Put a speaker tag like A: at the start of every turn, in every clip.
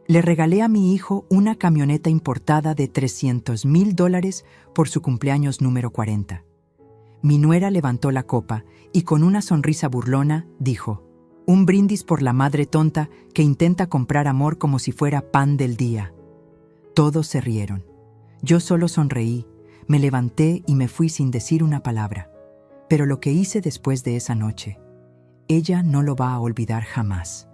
A: Le regalé a mi hijo una camioneta importada de $300,000 por su cumpleaños número 40. Mi nuera levantó la copa y con una sonrisa burlona dijo: un brindis por la madre tonta que intenta comprar amor como si fuera pan del día. Todos se rieron. Yo solo sonreí, me levanté y me fui sin decir una palabra. Pero lo que hice después de esa noche, ella no lo va a olvidar jamás.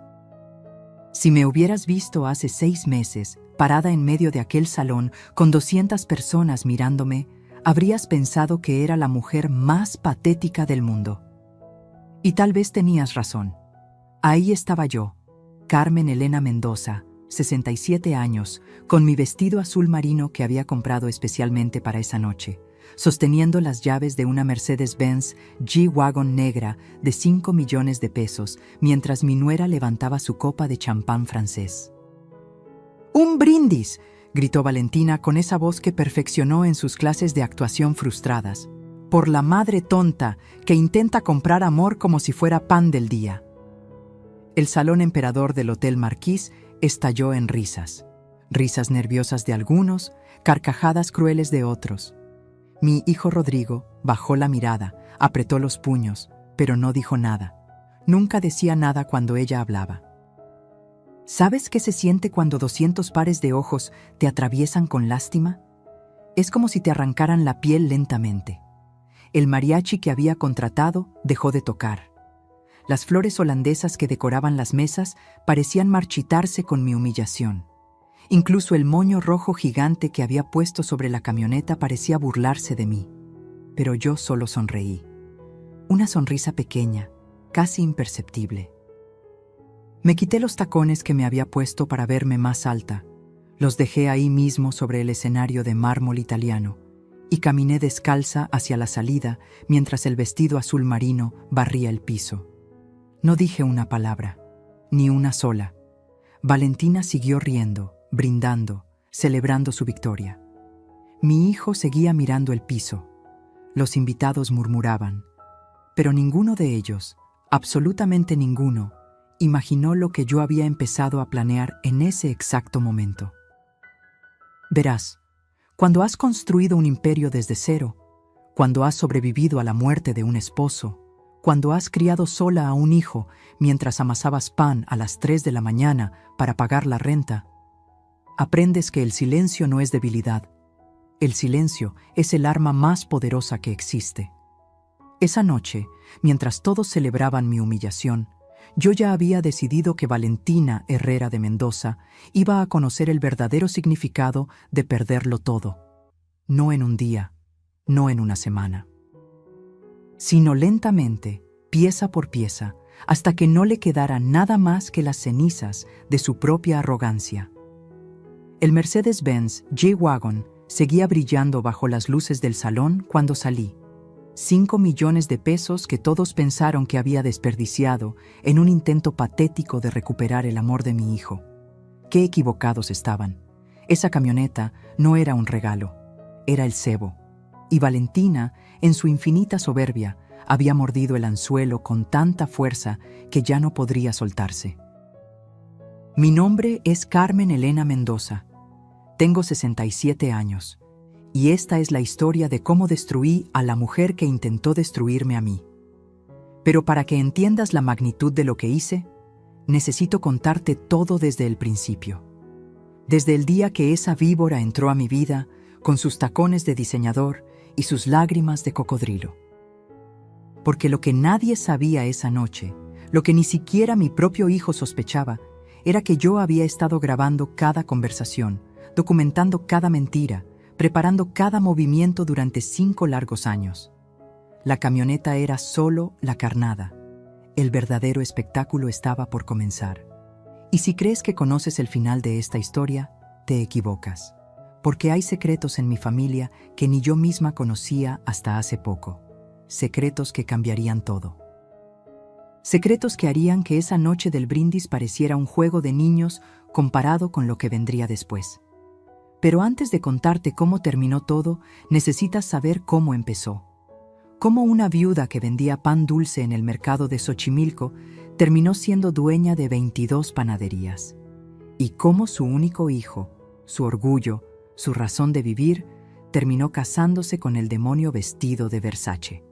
A: Si me hubieras visto hace 6 meses, parada en medio de aquel salón con 200 personas mirándome, habrías pensado que era la mujer más patética del mundo. Y tal vez tenías razón. Ahí estaba yo, Carmen Elena Mendoza, 67 años, con mi vestido azul marino que había comprado especialmente para esa noche, sosteniendo las llaves de una Mercedes-Benz G-Wagon negra de 5 millones de pesos, mientras mi nuera levantaba su copa de champán francés. ¡Un brindis!, gritó Valentina con esa voz que perfeccionó en sus clases de actuación frustradas. Por la madre tonta que intenta comprar amor como si fuera pan del día. El salón emperador del Hotel Marquis estalló en risas. Risas nerviosas de algunos, carcajadas crueles de otros. Mi hijo Rodrigo bajó la mirada, apretó los puños, pero no dijo nada. Nunca decía nada cuando ella hablaba. ¿Sabes qué se siente cuando 200 pares de ojos te atraviesan con lástima? Es como si te arrancaran la piel lentamente. El mariachi que había contratado dejó de tocar. Las flores holandesas que decoraban las mesas parecían marchitarse con mi humillación. Incluso el moño rojo gigante que había puesto sobre la camioneta parecía burlarse de mí. Pero yo solo sonreí. Una sonrisa pequeña, casi imperceptible. Me quité los tacones que me había puesto para verme más alta. Los dejé ahí mismo sobre el escenario de mármol italiano y caminé descalza hacia la salida mientras el vestido azul marino barría el piso. No dije una palabra, ni una sola. Valentina siguió riendo, brindando, celebrando su victoria. Mi hijo seguía mirando el piso. Los invitados murmuraban, pero ninguno de ellos, absolutamente ninguno, imaginó lo que yo había empezado a planear en ese exacto momento. Verás, cuando has construido un imperio desde cero, cuando has sobrevivido a la muerte de un esposo, cuando has criado sola a un hijo mientras amasabas pan a las 3 de la mañana para pagar la renta, aprendes que el silencio no es debilidad. El silencio es el arma más poderosa que existe. Esa noche, mientras todos celebraban mi humillación, yo ya había decidido que Valentina Herrera de Mendoza iba a conocer el verdadero significado de perderlo todo. No en un día, no en una semana, sino lentamente, pieza por pieza, hasta que no le quedara nada más que las cenizas de su propia arrogancia. El Mercedes-Benz G-Wagon seguía brillando bajo las luces del salón cuando salí. 5 millones de pesos que todos pensaron que había desperdiciado en un intento patético de recuperar el amor de mi hijo. Qué equivocados estaban. Esa camioneta no era un regalo, era el cebo. Y Valentina, en su infinita soberbia, había mordido el anzuelo con tanta fuerza que ya no podría soltarse. Mi nombre es Carmen Elena Mendoza. Tengo 67 años. Y esta es la historia de cómo destruí a la mujer que intentó destruirme a mí. Pero para que entiendas la magnitud de lo que hice, necesito contarte todo desde el principio. Desde el día que esa víbora entró a mi vida, con sus tacones de diseñador y sus lágrimas de cocodrilo. Porque lo que nadie sabía esa noche, lo que ni siquiera mi propio hijo sospechaba, era que yo había estado grabando cada conversación, documentando cada mentira, preparando cada movimiento durante 5 largos años. La camioneta era solo la carnada. El verdadero espectáculo estaba por comenzar. Y si crees que conoces el final de esta historia, te equivocas. Porque hay secretos en mi familia que ni yo misma conocía hasta hace poco. Secretos que cambiarían todo. Secretos que harían que esa noche del brindis pareciera un juego de niños comparado con lo que vendría después. Pero antes de contarte cómo terminó todo, necesitas saber cómo empezó. Cómo una viuda que vendía pan dulce en el mercado de Xochimilco terminó siendo dueña de 22 panaderías. y cómo su único hijo, su orgullo, su razón de vivir, terminó casándose con el demonio vestido de Versace.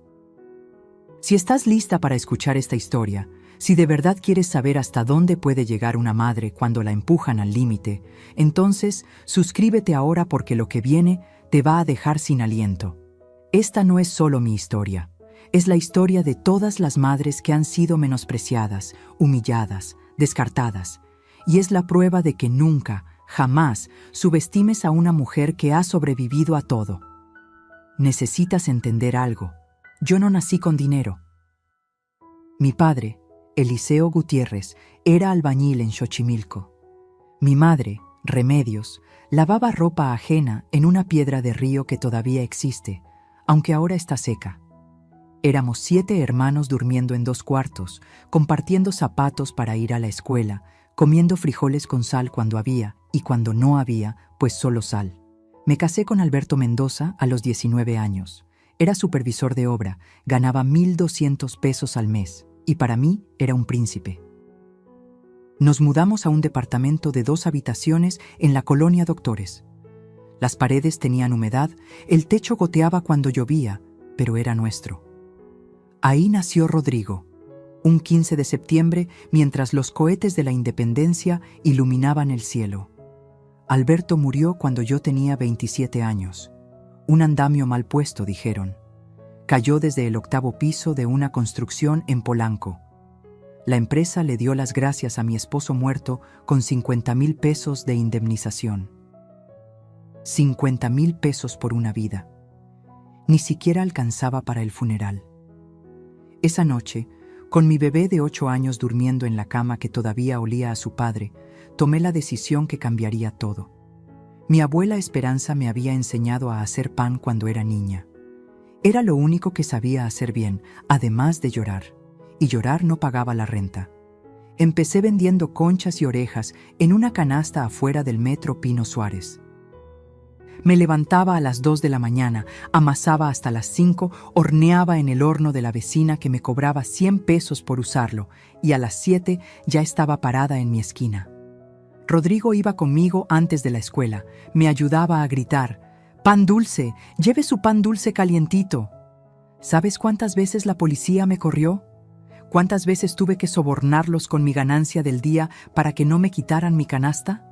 A: Si estás lista para escuchar esta historia, si de verdad quieres saber hasta dónde puede llegar una madre cuando la empujan al límite, entonces suscríbete ahora porque lo que viene te va a dejar sin aliento. Esta no es solo mi historia, es la historia de todas las madres que han sido menospreciadas, humilladas, descartadas, y es la prueba de que nunca, jamás, subestimes a una mujer que ha sobrevivido a todo. Necesitas entender algo. Yo no nací con dinero. Mi padre, Eliseo Gutiérrez, era albañil en Xochimilco. Mi madre, Remedios, lavaba ropa ajena en una piedra de río que todavía existe, aunque ahora está seca. Éramos 7 hermanos durmiendo en 2 cuartos, compartiendo zapatos para ir a la escuela, comiendo frijoles con sal cuando había, y cuando no había, pues solo sal. Me casé con Alberto Mendoza a los 19 años. Era supervisor de obra, ganaba 1,200 pesos al mes, y para mí era un príncipe. Nos mudamos a un departamento de 2 habitaciones en la colonia Doctores. Las paredes tenían humedad, el techo goteaba cuando llovía, pero era nuestro. Ahí nació Rodrigo, un 15 de septiembre mientras los cohetes de la Independencia iluminaban el cielo. Alberto murió cuando yo tenía 27 años. Un andamio mal puesto, dijeron. Cayó desde el 8º piso de una construcción en Polanco. La empresa le dio las gracias a mi esposo muerto con 50,000 pesos de indemnización. 50,000 pesos por una vida. Ni siquiera alcanzaba para el funeral. Esa noche, con mi bebé de 8 años durmiendo en la cama que todavía olía a su padre, tomé la decisión que cambiaría todo. Mi abuela Esperanza me había enseñado a hacer pan cuando era niña. Era lo único que sabía hacer bien, además de llorar. Y llorar no pagaba la renta. Empecé vendiendo conchas y orejas en una canasta afuera del metro Pino Suárez. Me levantaba a las 2 de la mañana, amasaba hasta las 5, horneaba en el horno de la vecina que me cobraba 100 pesos por usarlo, y a las 7 ya estaba parada en mi esquina. Rodrigo iba conmigo antes de la escuela, me ayudaba a gritar: «¡Pan dulce! ¡Lleve su pan dulce calientito!». ¿Sabes cuántas veces la policía me corrió? ¿Cuántas veces tuve que sobornarlos con mi ganancia del día para que no me quitaran mi canasta?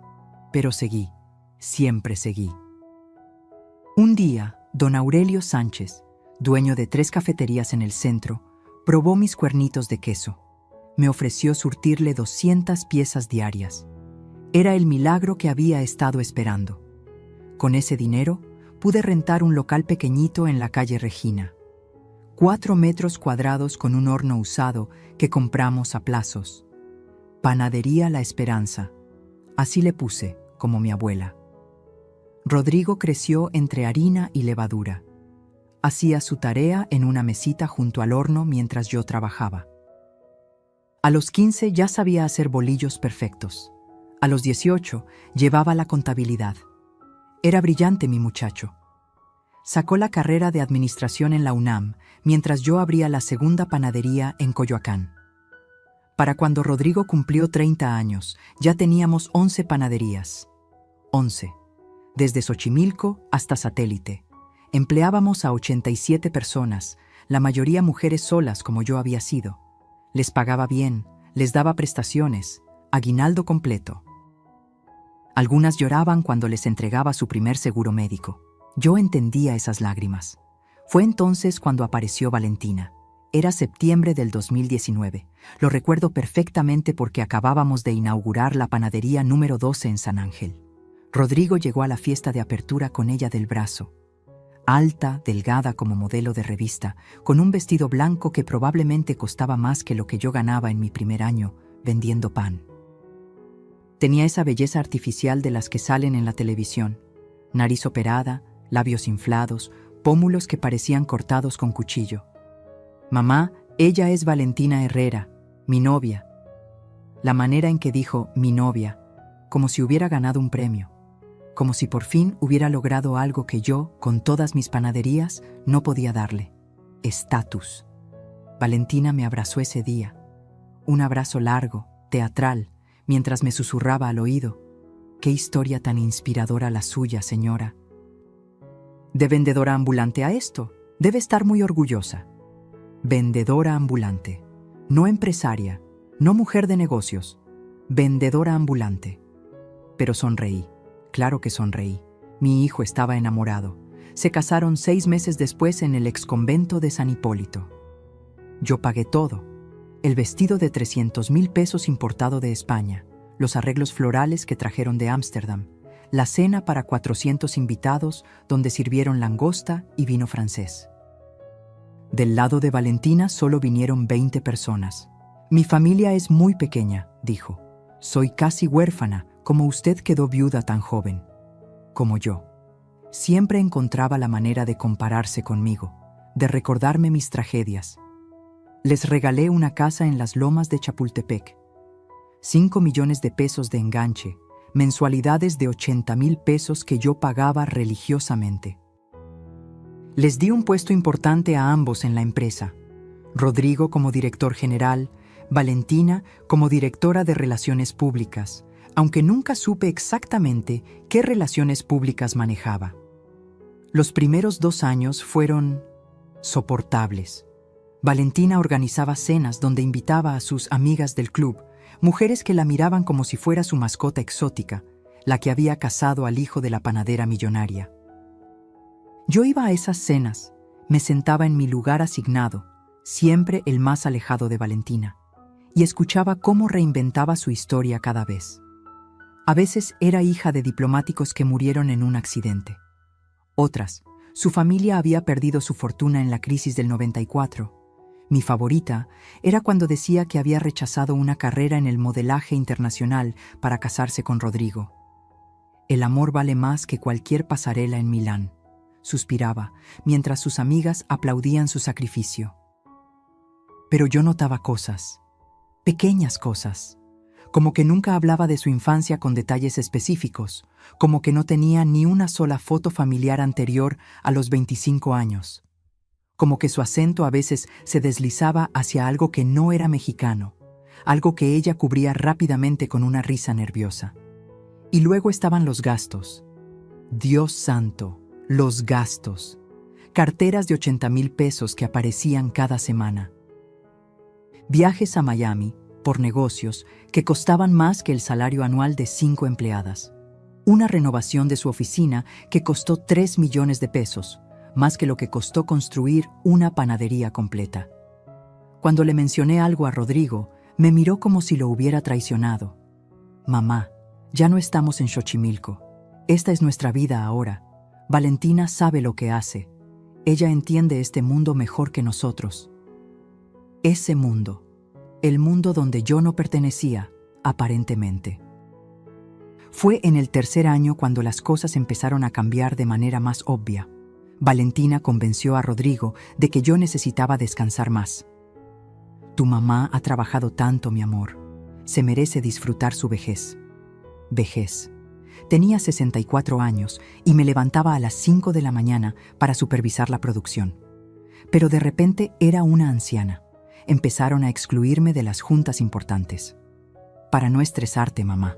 A: Pero seguí, siempre seguí. Un día, don Aurelio Sánchez, dueño de 3 cafeterías en el centro, probó mis cuernitos de queso. Me ofreció surtirle 200 piezas diarias. Era el milagro que había estado esperando. Con ese dinero, pude rentar un local pequeñito en la calle Regina. 4 metros cuadrados con un horno usado que compramos a plazos. Panadería La Esperanza. Así le puse, como mi abuela. Rodrigo creció entre harina y levadura. Hacía su tarea en una mesita junto al horno mientras yo trabajaba. A los 15 ya sabía hacer bolillos perfectos. A los 18 llevaba la contabilidad. Era brillante mi muchacho. Sacó la carrera de administración en la UNAM, mientras yo abría la segunda panadería en Coyoacán. Para cuando Rodrigo cumplió 30 años, ya teníamos 11 panaderías. 11. Desde Xochimilco hasta Satélite. Empleábamos a 87 personas, la mayoría mujeres solas como yo había sido. Les pagaba bien, les daba prestaciones, aguinaldo completo. Algunas lloraban cuando les entregaba su primer seguro médico. Yo entendía esas lágrimas. Fue entonces cuando apareció Valentina. Era septiembre del 2019. Lo recuerdo perfectamente porque acabábamos de inaugurar la panadería número 12 en San Ángel. Rodrigo llegó a la fiesta de apertura con ella del brazo. Alta, delgada como modelo de revista, con un vestido blanco que probablemente costaba más que lo que yo ganaba en mi primer año vendiendo pan. Tenía esa belleza artificial de las que salen en la televisión. Nariz operada, labios inflados, pómulos que parecían cortados con cuchillo. «Mamá, ella es Valentina Herrera, mi novia». La manera en que dijo «mi novia», como si hubiera ganado un premio. Como si por fin hubiera logrado algo que yo, con todas mis panaderías, no podía darle: estatus. Valentina me abrazó ese día. Un abrazo largo, teatral, mientras me susurraba al oído: Qué historia tan inspiradora la suya, señora. De vendedora ambulante a esto, debe estar muy orgullosa. Vendedora ambulante, no empresaria, no mujer de negocios, vendedora ambulante. Pero sonreí, claro que sonreí. Mi hijo estaba enamorado. Se casaron 6 meses después en el exconvento de San Hipólito. Yo pagué todo. El vestido de 300,000 pesos importado de España, los arreglos florales que trajeron de Ámsterdam, la cena para 400 invitados donde sirvieron langosta y vino francés. Del lado de Valentina solo vinieron 20 personas. Mi familia es muy pequeña, dijo. Soy casi huérfana, como usted quedó viuda tan joven. Como yo. Siempre encontraba la manera de compararse conmigo, de recordarme mis tragedias. Les regalé una casa en las lomas de Chapultepec. 5 millones de pesos de enganche, mensualidades de 80,000 pesos que yo pagaba religiosamente. Les di un puesto importante a ambos en la empresa. Rodrigo como director general, Valentina como directora de Relaciones Públicas, aunque nunca supe exactamente qué relaciones públicas manejaba. Los primeros 2 años fueron soportables. Valentina organizaba cenas donde invitaba a sus amigas del club, mujeres que la miraban como si fuera su mascota exótica, la que había casado al hijo de la panadera millonaria. Yo iba a esas cenas, me sentaba en mi lugar asignado, siempre el más alejado de Valentina, y escuchaba cómo reinventaba su historia cada vez. A veces era hija de diplomáticos que murieron en un accidente. Otras, su familia había perdido su fortuna en la crisis del 94. Mi favorita era cuando decía que había rechazado una carrera en el modelaje internacional para casarse con Rodrigo. El amor vale más que cualquier pasarela en Milán, suspiraba, mientras sus amigas aplaudían su sacrificio. Pero yo notaba cosas, pequeñas cosas, como que nunca hablaba de su infancia con detalles específicos, como que no tenía ni una sola foto familiar anterior a los 25 años. Como que su acento a veces se deslizaba hacia algo que no era mexicano, algo que ella cubría rápidamente con una risa nerviosa. Y luego estaban los gastos. Dios santo, los gastos. Carteras de 80,000 pesos que aparecían cada semana. Viajes a Miami, por negocios, que costaban más que el salario anual de 5 empleadas. Una renovación de su oficina que costó 3 millones de pesos, más que lo que costó construir una panadería completa. Cuando le mencioné algo a Rodrigo, me miró como si lo hubiera traicionado. Mamá, ya no estamos en Xochimilco. Esta es nuestra vida ahora. Valentina sabe lo que hace. Ella entiende este mundo mejor que nosotros. Ese mundo, el mundo donde yo no pertenecía, aparentemente. Fue en el 3er año cuando las cosas empezaron a cambiar de manera más obvia. Valentina convenció a Rodrigo de que yo necesitaba descansar más. Tu mamá ha trabajado tanto, mi amor. Se merece disfrutar su vejez. Vejez. Tenía 64 años y me levantaba a las 5 de la mañana para supervisar la producción. Pero de repente era una anciana. Empezaron a excluirme de las juntas importantes. Para no estresarte, mamá.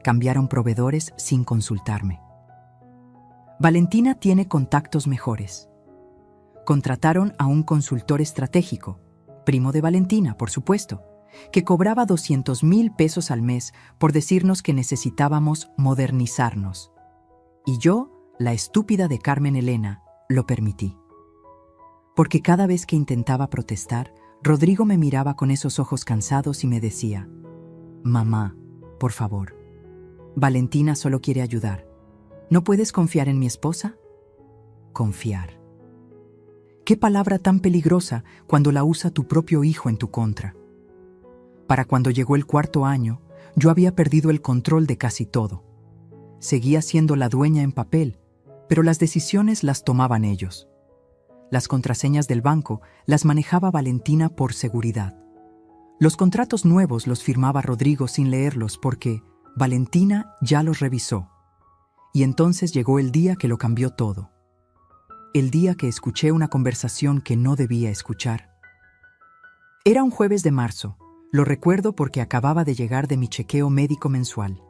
A: Cambiaron proveedores sin consultarme. Valentina tiene contactos mejores. Contrataron a un consultor estratégico, primo de Valentina, por supuesto, que cobraba 200,000 pesos al mes por decirnos que necesitábamos modernizarnos. Y yo, la estúpida de Carmen Elena, lo permití. Porque cada vez que intentaba protestar, Rodrigo me miraba con esos ojos cansados y me decía: mamá, por favor, Valentina solo quiere ayudar. ¿No puedes confiar en mi esposa? Confiar. Qué palabra tan peligrosa cuando la usa tu propio hijo en tu contra. Para cuando llegó el 4.º año, yo había perdido el control de casi todo. Seguía siendo la dueña en papel, pero las decisiones las tomaban ellos. Las contraseñas del banco las manejaba Valentina por seguridad. Los contratos nuevos los firmaba Rodrigo sin leerlos porque Valentina ya los revisó. Y entonces llegó el día que lo cambió todo. El día que escuché una conversación que no debía escuchar. Era un jueves de marzo. Lo recuerdo porque acababa de llegar de mi chequeo médico mensual.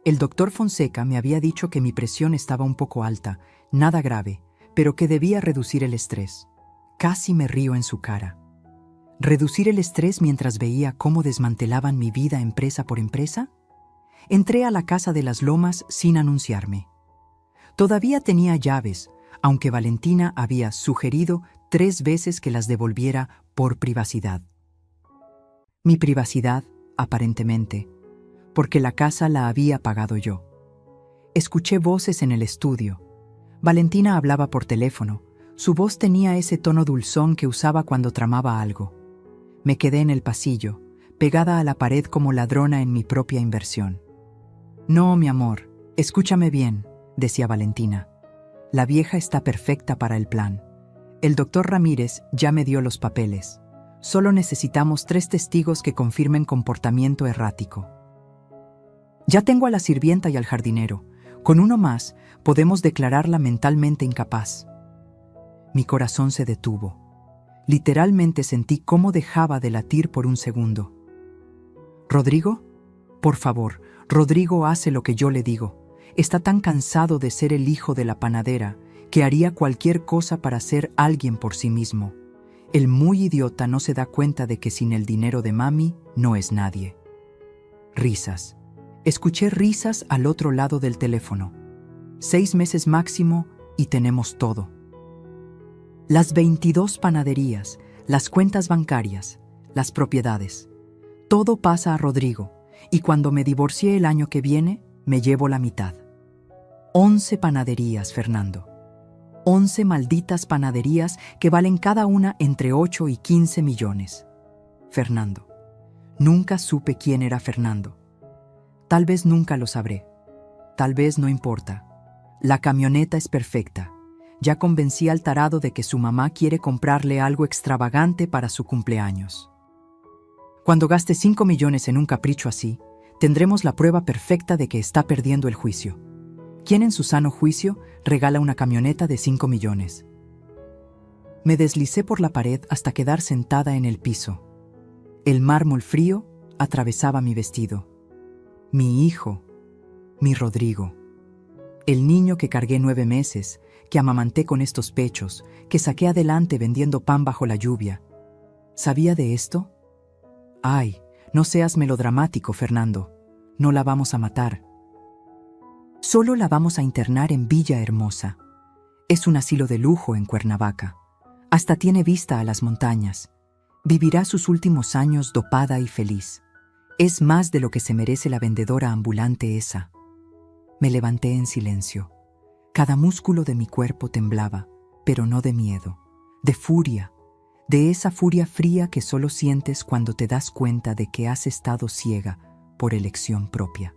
A: El doctor Fonseca me había dicho que mi presión estaba un poco alta, nada grave, pero que debía reducir el estrés. Casi me río en su cara. ¿Reducir el estrés mientras veía cómo desmantelaban mi vida empresa por empresa? Entré a la casa de las Lomas sin anunciarme. Todavía tenía llaves, aunque Valentina había sugerido 3 veces que las devolviera por privacidad. Mi privacidad, aparentemente, porque la casa la había pagado yo. Escuché voces en el estudio. Valentina hablaba por teléfono. Su voz tenía ese tono dulzón que usaba cuando tramaba algo. Me quedé en el pasillo, pegada a la pared como ladrona en mi propia inversión. «No, mi amor, escúchame bien», decía Valentina. «La vieja está perfecta para el plan. El doctor Ramírez ya me dio los papeles. Solo necesitamos 3 testigos que confirmen comportamiento errático. Ya tengo a la sirvienta y al jardinero. Con uno más, podemos declararla mentalmente incapaz». Mi corazón se detuvo. Literalmente sentí cómo dejaba de latir por un segundo. «¿Rodrigo? Por favor, Rodrigo hace lo que yo le digo. Está tan cansado de ser el hijo de la panadera que haría cualquier cosa para ser alguien por sí mismo. El muy idiota no se da cuenta de que sin el dinero de mami no es nadie». Risas. Escuché risas al otro lado del teléfono. 6 meses máximo y tenemos todo. Las 22 panaderías, las cuentas bancarias, las propiedades. Todo pasa a Rodrigo, y cuando me divorcie el año que viene, me llevo la mitad. 11 panaderías, Fernando. 11 malditas panaderías que valen cada una entre 8 y 15 millones. Fernando. Nunca supe quién era Fernando. Tal vez nunca lo sabré. Tal vez no importa. La camioneta es perfecta. Ya convencí al tarado de que su mamá quiere comprarle algo extravagante para su cumpleaños. Cuando gaste 5 millones en un capricho así, tendremos la prueba perfecta de que está perdiendo el juicio. ¿Quién en su sano juicio regala una camioneta de 5 millones? Me deslicé por la pared hasta quedar sentada en el piso. El mármol frío atravesaba mi vestido. Mi hijo, mi Rodrigo. El niño que cargué 9 meses, que amamanté con estos pechos, que saqué adelante vendiendo pan bajo la lluvia. ¿Sabía de esto? Ay, no seas melodramático, Fernando. No la vamos a matar. Solo la vamos a internar en Villa Hermosa. Es un asilo de lujo en Cuernavaca. Hasta tiene vista a las montañas. Vivirá sus últimos años dopada y feliz. Es más de lo que se merece la vendedora ambulante esa. Me levanté en silencio. Cada músculo de mi cuerpo temblaba, pero no de miedo, de furia, de esa furia fría que solo sientes cuando te das cuenta de que has estado ciega por elección propia.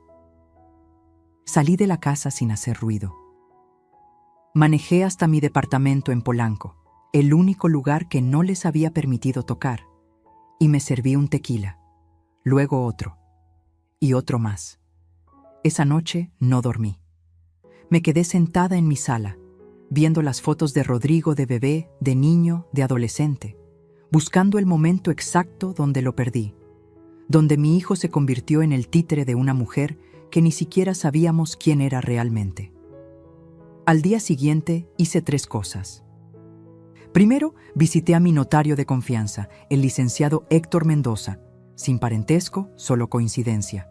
A: Salí de la casa sin hacer ruido. Manejé hasta mi departamento en Polanco, el único lugar que no les había permitido tocar, y me serví un tequila, luego otro, y otro más. Esa noche no dormí. Me quedé sentada en mi sala, viendo las fotos de Rodrigo de bebé, de niño, de adolescente, buscando el momento exacto donde lo perdí, donde mi hijo se convirtió en el títere de una mujer que ni siquiera sabíamos quién era realmente. Al día siguiente hice 3 cosas. Primero, visité a mi notario de confianza, el licenciado Héctor Mendoza, sin parentesco, solo coincidencia.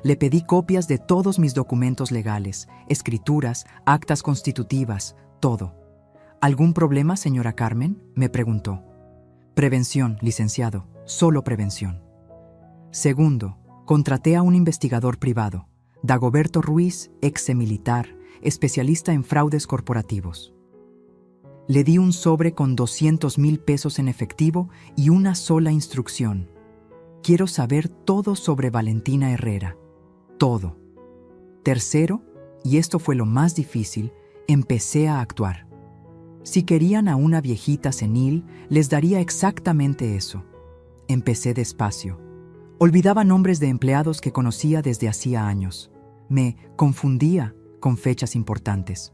A: Le pedí copias de todos mis documentos legales, escrituras, actas constitutivas, todo. ¿Algún problema, señora Carmen?, me preguntó. Prevención, licenciado, solo prevención. Segundo, contraté a un investigador privado, Dagoberto Ruiz, ex-militar, especialista en fraudes corporativos. Le di un sobre con 200,000 pesos en efectivo y una sola instrucción. Quiero saber todo sobre Valentina Herrera. Todo. Tercero, y esto fue lo más difícil, empecé a actuar. Si querían a una viejita senil, les daría exactamente eso. Empecé despacio. Olvidaba nombres de empleados que conocía desde hacía años. Me confundía con fechas importantes.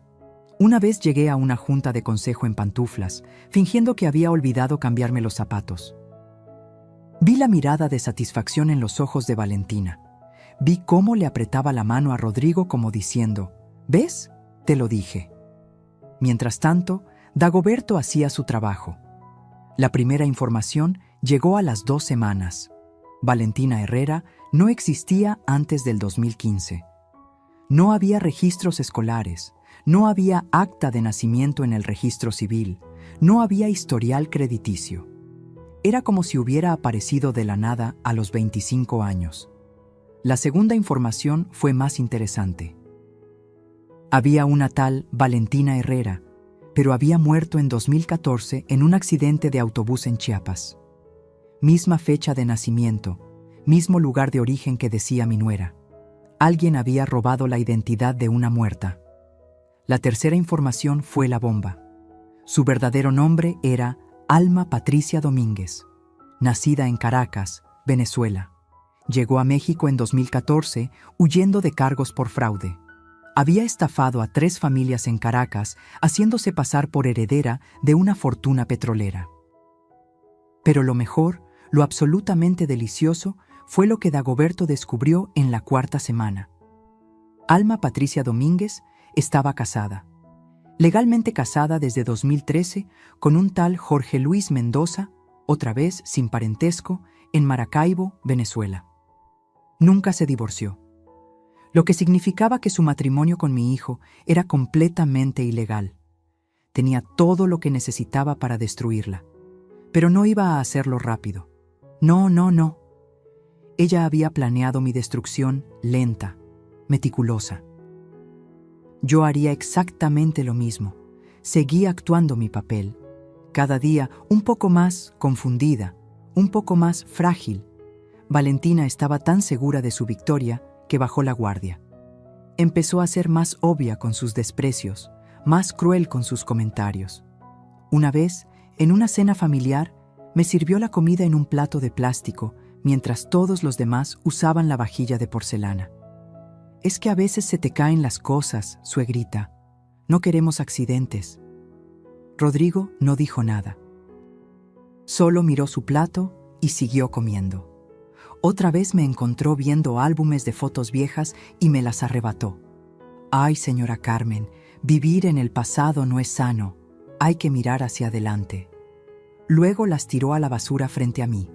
A: Una vez llegué a una junta de consejo en pantuflas, fingiendo que había olvidado cambiarme los zapatos. Vi la mirada de satisfacción en los ojos de Valentina. Vi cómo le apretaba la mano a Rodrigo como diciendo, ¿ves? Te lo dije. Mientras tanto, Dagoberto hacía su trabajo. La primera información llegó a las 2 semanas. Valentina Herrera no existía antes del 2015. No había registros escolares, no había acta de nacimiento en el registro civil, no había historial crediticio. Era como si hubiera aparecido de la nada a los 25 años. La segunda información fue más interesante. Había una tal Valentina Herrera, pero había muerto en 2014 en un accidente de autobús en Chiapas. Misma fecha de nacimiento, mismo lugar de origen que decía mi nuera. Alguien había robado la identidad de una muerta. La tercera información fue la bomba. Su verdadero nombre era Alma Patricia Domínguez, nacida en Caracas, Venezuela. Llegó a México en 2014 huyendo de cargos por fraude. Había estafado a 3 familias en Caracas, haciéndose pasar por heredera de una fortuna petrolera. Pero lo mejor, lo absolutamente delicioso, fue lo que Dagoberto descubrió en la 4ª semana. Alma Patricia Domínguez estaba casada. Legalmente casada desde 2013 con un tal Jorge Luis Mendoza, otra vez sin parentesco, en Maracaibo, Venezuela. Nunca se divorció, lo que significaba que su matrimonio con mi hijo era completamente ilegal. Tenía todo lo que necesitaba para destruirla, pero no iba a hacerlo rápido. No. Ella había planeado mi destrucción lenta, meticulosa. Yo haría exactamente lo mismo. Seguía actuando mi papel, cada día un poco más confundida, un poco más frágil. Valentina estaba tan segura de su victoria que bajó la guardia. Empezó a ser más obvia con sus desprecios, más cruel con sus comentarios. Una vez, en una cena familiar, me sirvió la comida en un plato de plástico, mientras todos los demás usaban la vajilla de porcelana. Es que a veces se te caen las cosas, suegrita. No queremos accidentes. Rodrigo no dijo nada. Solo miró su plato y siguió comiendo. Otra vez me encontró viendo álbumes de fotos viejas y me las arrebató. Ay, señora Carmen, vivir en el pasado no es sano. Hay que mirar hacia adelante. Luego las tiró a la basura frente a mí.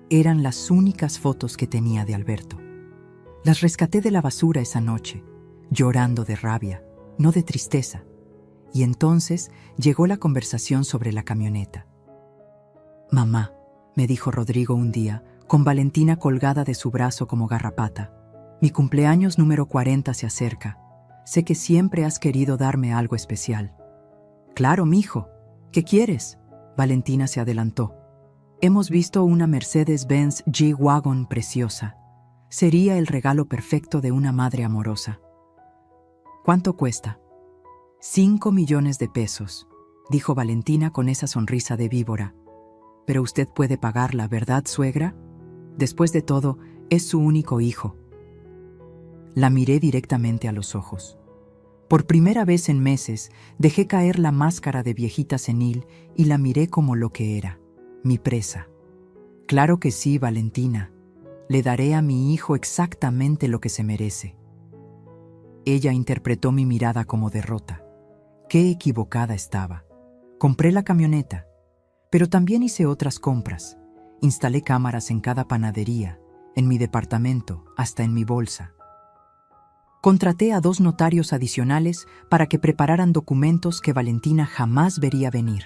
A: Eran las únicas fotos que tenía de Alberto. Las rescaté de la basura esa noche, llorando de rabia, no de tristeza. Y entonces llegó la conversación sobre la camioneta. Mamá, me dijo Rodrigo un día, con Valentina colgada de su brazo como garrapata. Mi cumpleaños número 40 se acerca. Sé que siempre has querido darme algo especial. Claro, mijo. ¿Qué quieres? Valentina se adelantó. Hemos visto una Mercedes-Benz G-Wagon preciosa. Sería el regalo perfecto de una madre amorosa. ¿Cuánto cuesta? 5 millones de pesos, dijo Valentina con esa sonrisa de víbora. Pero usted puede pagarla, ¿verdad, suegra? Después de todo, es su único hijo. La miré directamente a los ojos. Por primera vez en meses, dejé caer la máscara de viejita senil y la miré como lo que era, mi presa. Claro que sí, Valentina. Le daré a mi hijo exactamente lo que se merece. Ella interpretó mi mirada como derrota. Qué equivocada estaba. Compré la camioneta, pero también hice otras compras. Instalé cámaras en cada panadería, en mi departamento, hasta en mi bolsa. Contraté a 2 notarios adicionales para que prepararan documentos que Valentina jamás vería venir.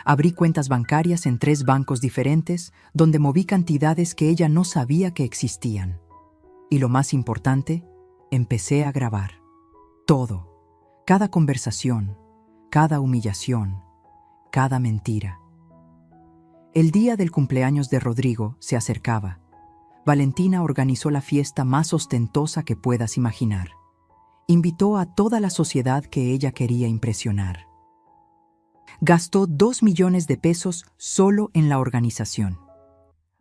A: Abrí cuentas bancarias en 3 bancos diferentes, donde moví cantidades que ella no sabía que existían. Y lo más importante, empecé a grabar. Todo. Cada conversación, cada humillación, cada mentira. El día del cumpleaños de Rodrigo se acercaba. Valentina organizó la fiesta más ostentosa que puedas imaginar. Invitó a toda la sociedad que ella quería impresionar. Gastó 2 millones de pesos solo en la organización.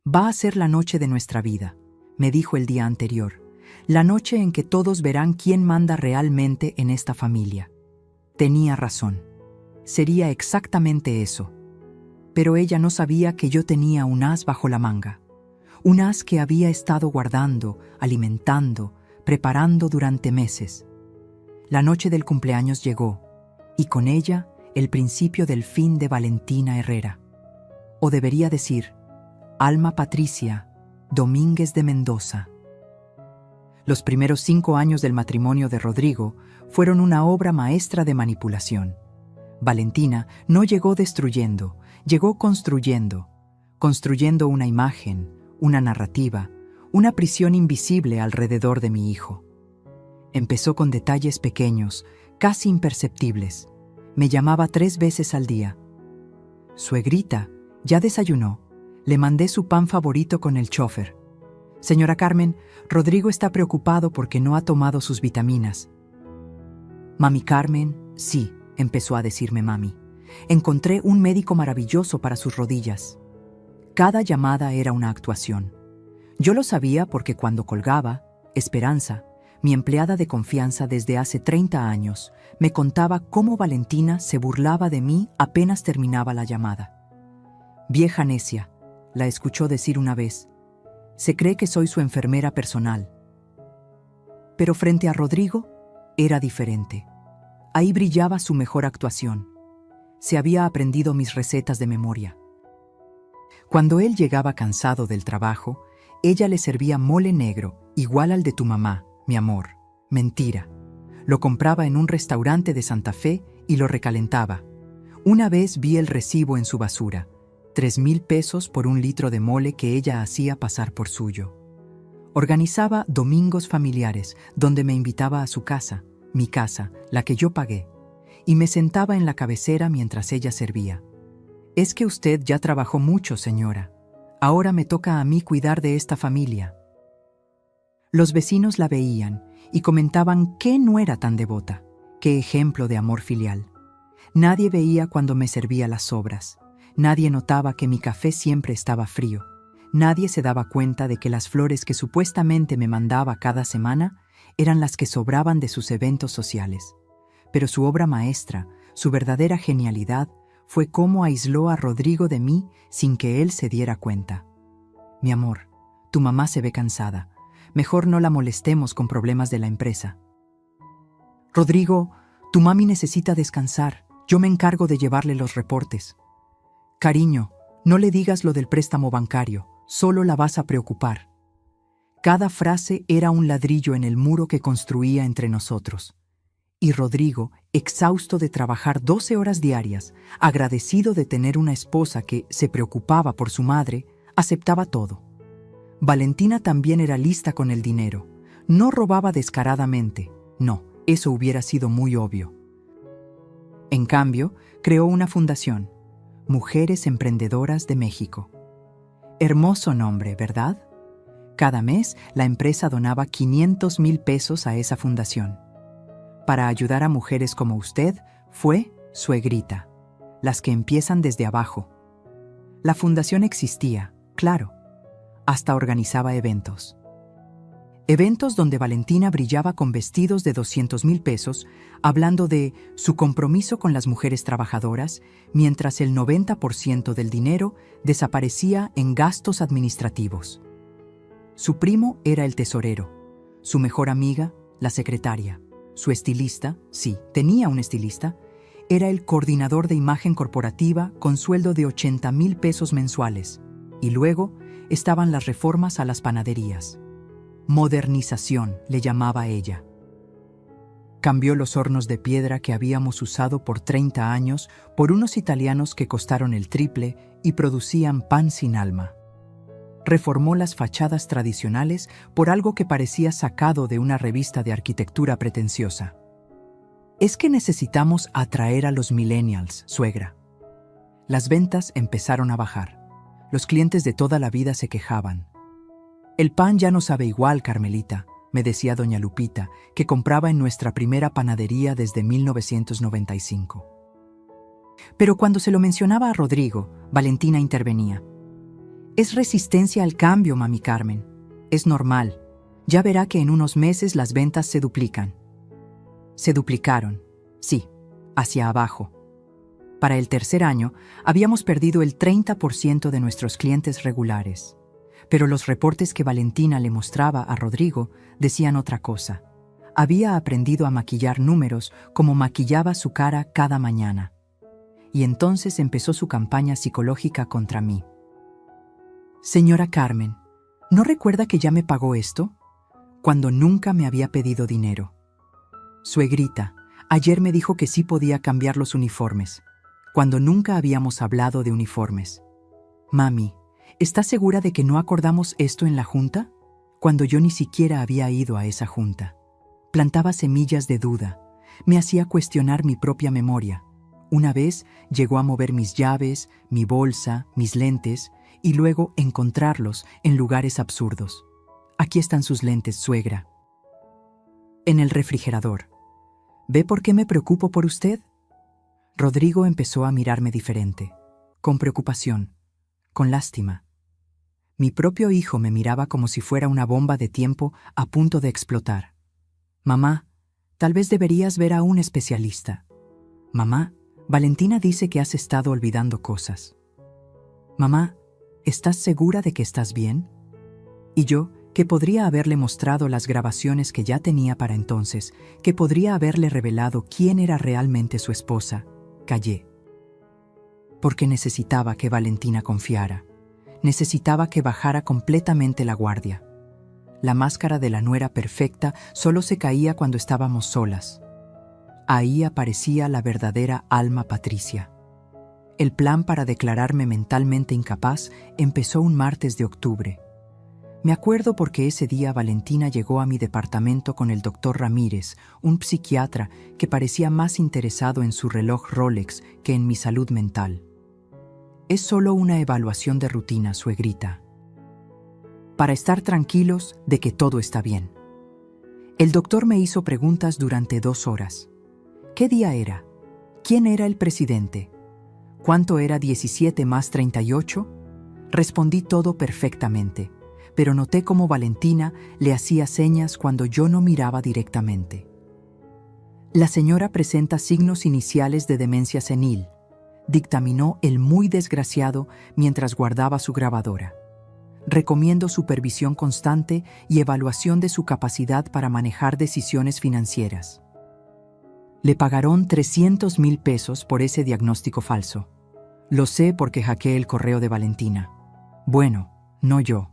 A: Va a ser la noche de nuestra vida, me dijo el día anterior. La noche en que todos verán quién manda realmente en esta familia. Tenía razón. Sería exactamente eso. Pero ella no sabía que yo tenía un as bajo la manga. un as que había estado guardando, alimentando, preparando durante meses. La noche del cumpleaños llegó, y con ella el principio del fin de Valentina Herrera. O debería decir, Alma Patricia Domínguez de Mendoza. Los primeros 5 años del matrimonio de Rodrigo fueron una obra maestra de manipulación. Valentina no llegó destruyendo, llegó construyendo una imagen, una narrativa, una prisión invisible alrededor de mi hijo. Empezó con detalles pequeños, casi imperceptibles. Me llamaba 3 veces al día. Suegrita, ¿ya desayunó? Le mandé su pan favorito con el chofer. Señora Carmen, Rodrigo está preocupado porque no ha tomado sus vitaminas. Mami Carmen, sí, empezó a decirme mami. Encontré un médico maravilloso para sus rodillas. Cada llamada era una actuación. Yo lo sabía porque cuando colgaba, Esperanza, mi empleada de confianza desde hace 30 años, me contaba cómo Valentina se burlaba de mí apenas terminaba la llamada. Vieja necia, la escuchó decir una vez. Se cree que soy su enfermera personal. Pero frente a Rodrigo, era diferente. Ahí brillaba su mejor actuación. Se había aprendido mis recetas de memoria. Cuando él llegaba cansado del trabajo, ella le servía mole negro, igual al de tu mamá, mi amor. Mentira. Lo compraba en un restaurante de Santa Fe y lo recalentaba. Una vez vi el recibo en su basura. 3,000 pesos por 1 litro de mole que ella hacía pasar por suyo. Organizaba domingos familiares, donde me invitaba a su casa, mi casa, la que yo pagué, y me sentaba en la cabecera mientras ella servía. Es que usted ya trabajó mucho, señora. Ahora me toca a mí cuidar de esta familia. Los vecinos la veían y comentaban que no era tan devota, qué ejemplo de amor filial. Nadie veía cuando me servía las sobras. Nadie notaba que mi café siempre estaba frío. Nadie se daba cuenta de que las flores que supuestamente me mandaba cada semana eran las que sobraban de sus eventos sociales. Pero su obra maestra, su verdadera genialidad, fue cómo aisló a Rodrigo de mí sin que él se diera cuenta. Mi amor, tu mamá se ve cansada. Mejor no la molestemos con problemas de la empresa. Rodrigo, tu mami necesita descansar. Yo me encargo de llevarle los reportes. Cariño, no le digas lo del préstamo bancario, solo la vas a preocupar. Cada frase era un ladrillo en el muro que construía entre nosotros. Y Rodrigo, exhausto de trabajar 12 horas diarias, agradecido de tener una esposa que se preocupaba por su madre, aceptaba todo. Valentina también era lista con el dinero. No robaba descaradamente. No, eso hubiera sido muy obvio. En cambio, creó una fundación, Mujeres Emprendedoras de México. Hermoso nombre, ¿verdad? Cada mes, la empresa donaba 500,000 pesos a esa fundación. Para ayudar a mujeres como usted, fue Suegrita, las que empiezan desde abajo. La fundación existía, claro. Hasta organizaba eventos. Eventos donde Valentina brillaba con vestidos de 200,000 pesos, hablando de su compromiso con las mujeres trabajadoras, mientras el 90% del dinero desaparecía en gastos administrativos. Su primo era el tesorero, su mejor amiga, la secretaria, su estilista, sí, tenía un estilista, era el coordinador de imagen corporativa con sueldo de 80,000 pesos mensuales, y luego estaban las reformas a las panaderías. Modernización, le llamaba ella. Cambió los hornos de piedra que habíamos usado por 30 años por unos italianos que costaron el triple y producían pan sin alma. Reformó las fachadas tradicionales por algo que parecía sacado de una revista de arquitectura pretenciosa. Es que necesitamos atraer a los millennials, suegra. Las ventas empezaron a bajar. Los clientes de toda la vida se quejaban. El pan ya no sabe igual, Carmelita, me decía doña Lupita, que compraba en nuestra primera panadería desde 1995. Pero cuando se lo mencionaba a Rodrigo, Valentina intervenía. Es resistencia al cambio, mami Carmen. Es normal. Ya verá que en unos meses las ventas se duplican. Se duplicaron, sí, hacia abajo. Para el tercer año, habíamos perdido el 30% de nuestros clientes regulares. Pero los reportes que Valentina le mostraba a Rodrigo decían otra cosa. Había aprendido a maquillar números como maquillaba su cara cada mañana. Y entonces empezó su campaña psicológica contra mí. Señora Carmen, ¿no recuerda que ya me pagó esto? Cuando nunca me había pedido dinero. Suegrita, ayer me dijo que sí podía cambiar los uniformes, cuando nunca habíamos hablado de uniformes. Mami, ¿estás segura de que no acordamos esto en la junta? Cuando yo ni siquiera había ido a esa junta. Plantaba semillas de duda, me hacía cuestionar mi propia memoria. Una vez llegó a mover mis llaves, mi bolsa, mis lentes, y luego encontrarlos en lugares absurdos. Aquí están sus lentes, suegra. En el refrigerador. ¿Ve por qué me preocupo por usted? Rodrigo empezó a mirarme diferente, con preocupación, con lástima. Mi propio hijo me miraba como si fuera una bomba de tiempo a punto de explotar. Mamá, tal vez deberías ver a un especialista. Mamá, Valentina dice que has estado olvidando cosas. Mamá, ¿estás segura de que estás bien? Y yo, que podría haberle mostrado las grabaciones que ya tenía para entonces, que podría haberle revelado quién era realmente su esposa, callé. Porque necesitaba que Valentina confiara. Necesitaba que bajara completamente la guardia. La máscara de la nuera perfecta solo se caía cuando estábamos solas. Ahí aparecía la verdadera alma Patricia. El plan para declararme mentalmente incapaz empezó un martes de octubre. Me acuerdo porque ese día Valentina llegó a mi departamento con el doctor Ramírez, un psiquiatra que parecía más interesado en su reloj Rolex que en mi salud mental. Es solo una evaluación de rutina, suegrita. Para estar tranquilos de que todo está bien. El doctor me hizo preguntas durante 2 horas. ¿Qué día era? ¿Quién era el presidente? ¿Cuánto era 17 más 38? Respondí todo perfectamente, pero noté cómo Valentina le hacía señas cuando yo no miraba directamente. La señora presenta signos iniciales de demencia senil, dictaminó el muy desgraciado mientras guardaba su grabadora. Recomiendo supervisión constante y evaluación de su capacidad para manejar decisiones financieras. Le pagaron 300,000 pesos por ese diagnóstico falso. Lo sé porque hackeé el correo de Valentina. Bueno, no yo.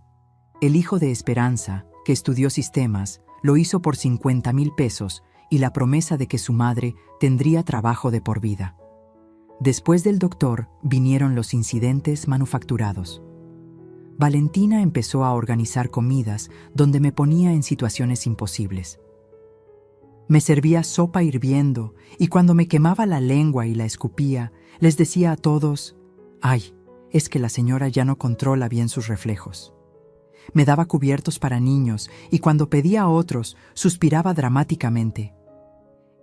A: El hijo de Esperanza, que estudió sistemas, lo hizo por 50,000 pesos y la promesa de que su madre tendría trabajo de por vida. Después del doctor vinieron los incidentes manufacturados. Valentina empezó a organizar comidas donde me ponía en situaciones imposibles. Me servía sopa hirviendo y cuando me quemaba la lengua y la escupía, les decía a todos, «Ay, es que la señora ya no controla bien sus reflejos». Me daba cubiertos para niños y cuando pedía a otros, suspiraba dramáticamente.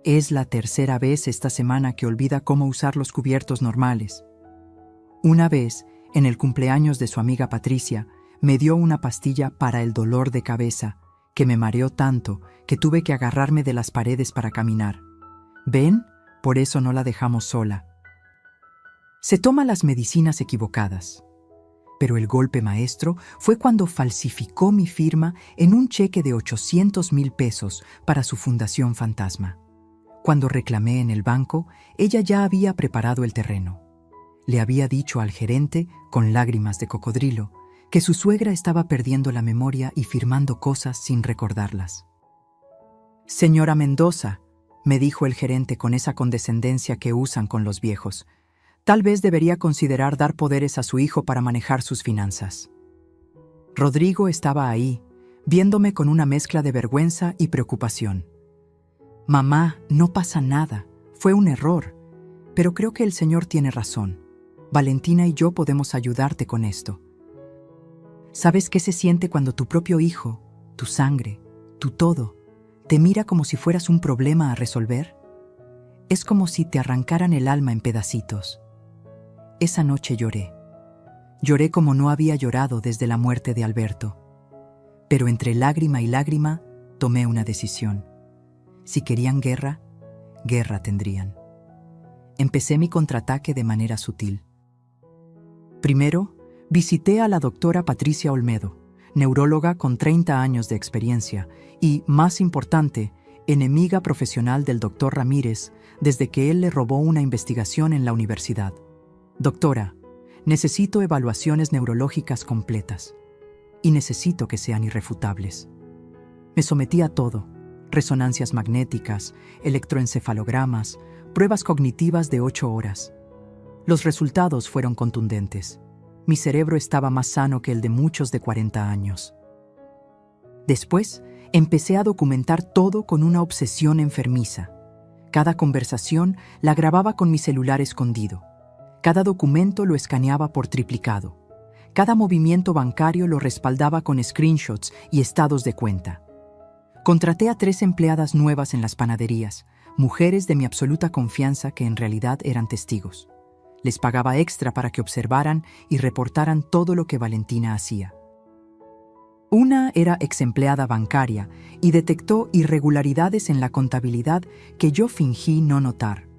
A: Es la 3ª vez esta semana que olvida cómo usar los cubiertos normales. Una vez, en el cumpleaños de su amiga Patricia, me dio una pastilla para el dolor de cabeza, que me mareó tanto que tuve que agarrarme de las paredes para caminar. ¿Ven? Por eso no la dejamos sola. Se toma las medicinas equivocadas. Pero el golpe maestro fue cuando falsificó mi firma en un cheque de 800,000 pesos para su fundación fantasma. Cuando reclamé en el banco, ella ya había preparado el terreno. Le había dicho al gerente, con lágrimas de cocodrilo, que su suegra estaba perdiendo la memoria y firmando cosas sin recordarlas. «Señora Mendoza», me dijo el gerente con esa condescendencia que usan con los viejos, «tal vez debería considerar dar poderes a su hijo para manejar sus finanzas». Rodrigo estaba ahí, viéndome con una mezcla de vergüenza y preocupación. «Mamá, no pasa nada, fue un error, pero creo que el señor tiene razón. Valentina y yo podemos ayudarte con esto. ¿Sabes qué se siente cuando tu propio hijo, tu sangre, tu todo, te mira como si fueras un problema a resolver? Es como si te arrancaran el alma en pedacitos». Esa noche lloré. Lloré como no había llorado desde la muerte de Alberto. Pero entre lágrima y lágrima, tomé una decisión. Si querían guerra, guerra tendrían. Empecé mi contraataque de manera sutil. Primero, visité a la doctora Patricia Olmedo, neuróloga con 30 años de experiencia y, más importante, enemiga profesional del doctor Ramírez desde que él le robó una investigación en la universidad. Doctora, necesito evaluaciones neurológicas completas y necesito que sean irrefutables. Me sometí a todo: resonancias magnéticas, electroencefalogramas, pruebas cognitivas de 8 horas. Los resultados fueron contundentes. Mi cerebro estaba más sano que el de muchos de 40 años. Después, empecé a documentar todo con una obsesión enfermiza. Cada conversación la grababa con mi celular escondido. Cada documento lo escaneaba por triplicado. Cada movimiento bancario lo respaldaba con screenshots y estados de cuenta. Contraté a 3 empleadas nuevas en las panaderías, mujeres de mi absoluta confianza que en realidad eran testigos. Les pagaba extra para que observaran y reportaran todo lo que Valentina hacía. Una era exempleada bancaria y detectó irregularidades en la contabilidad que yo fingí no notar.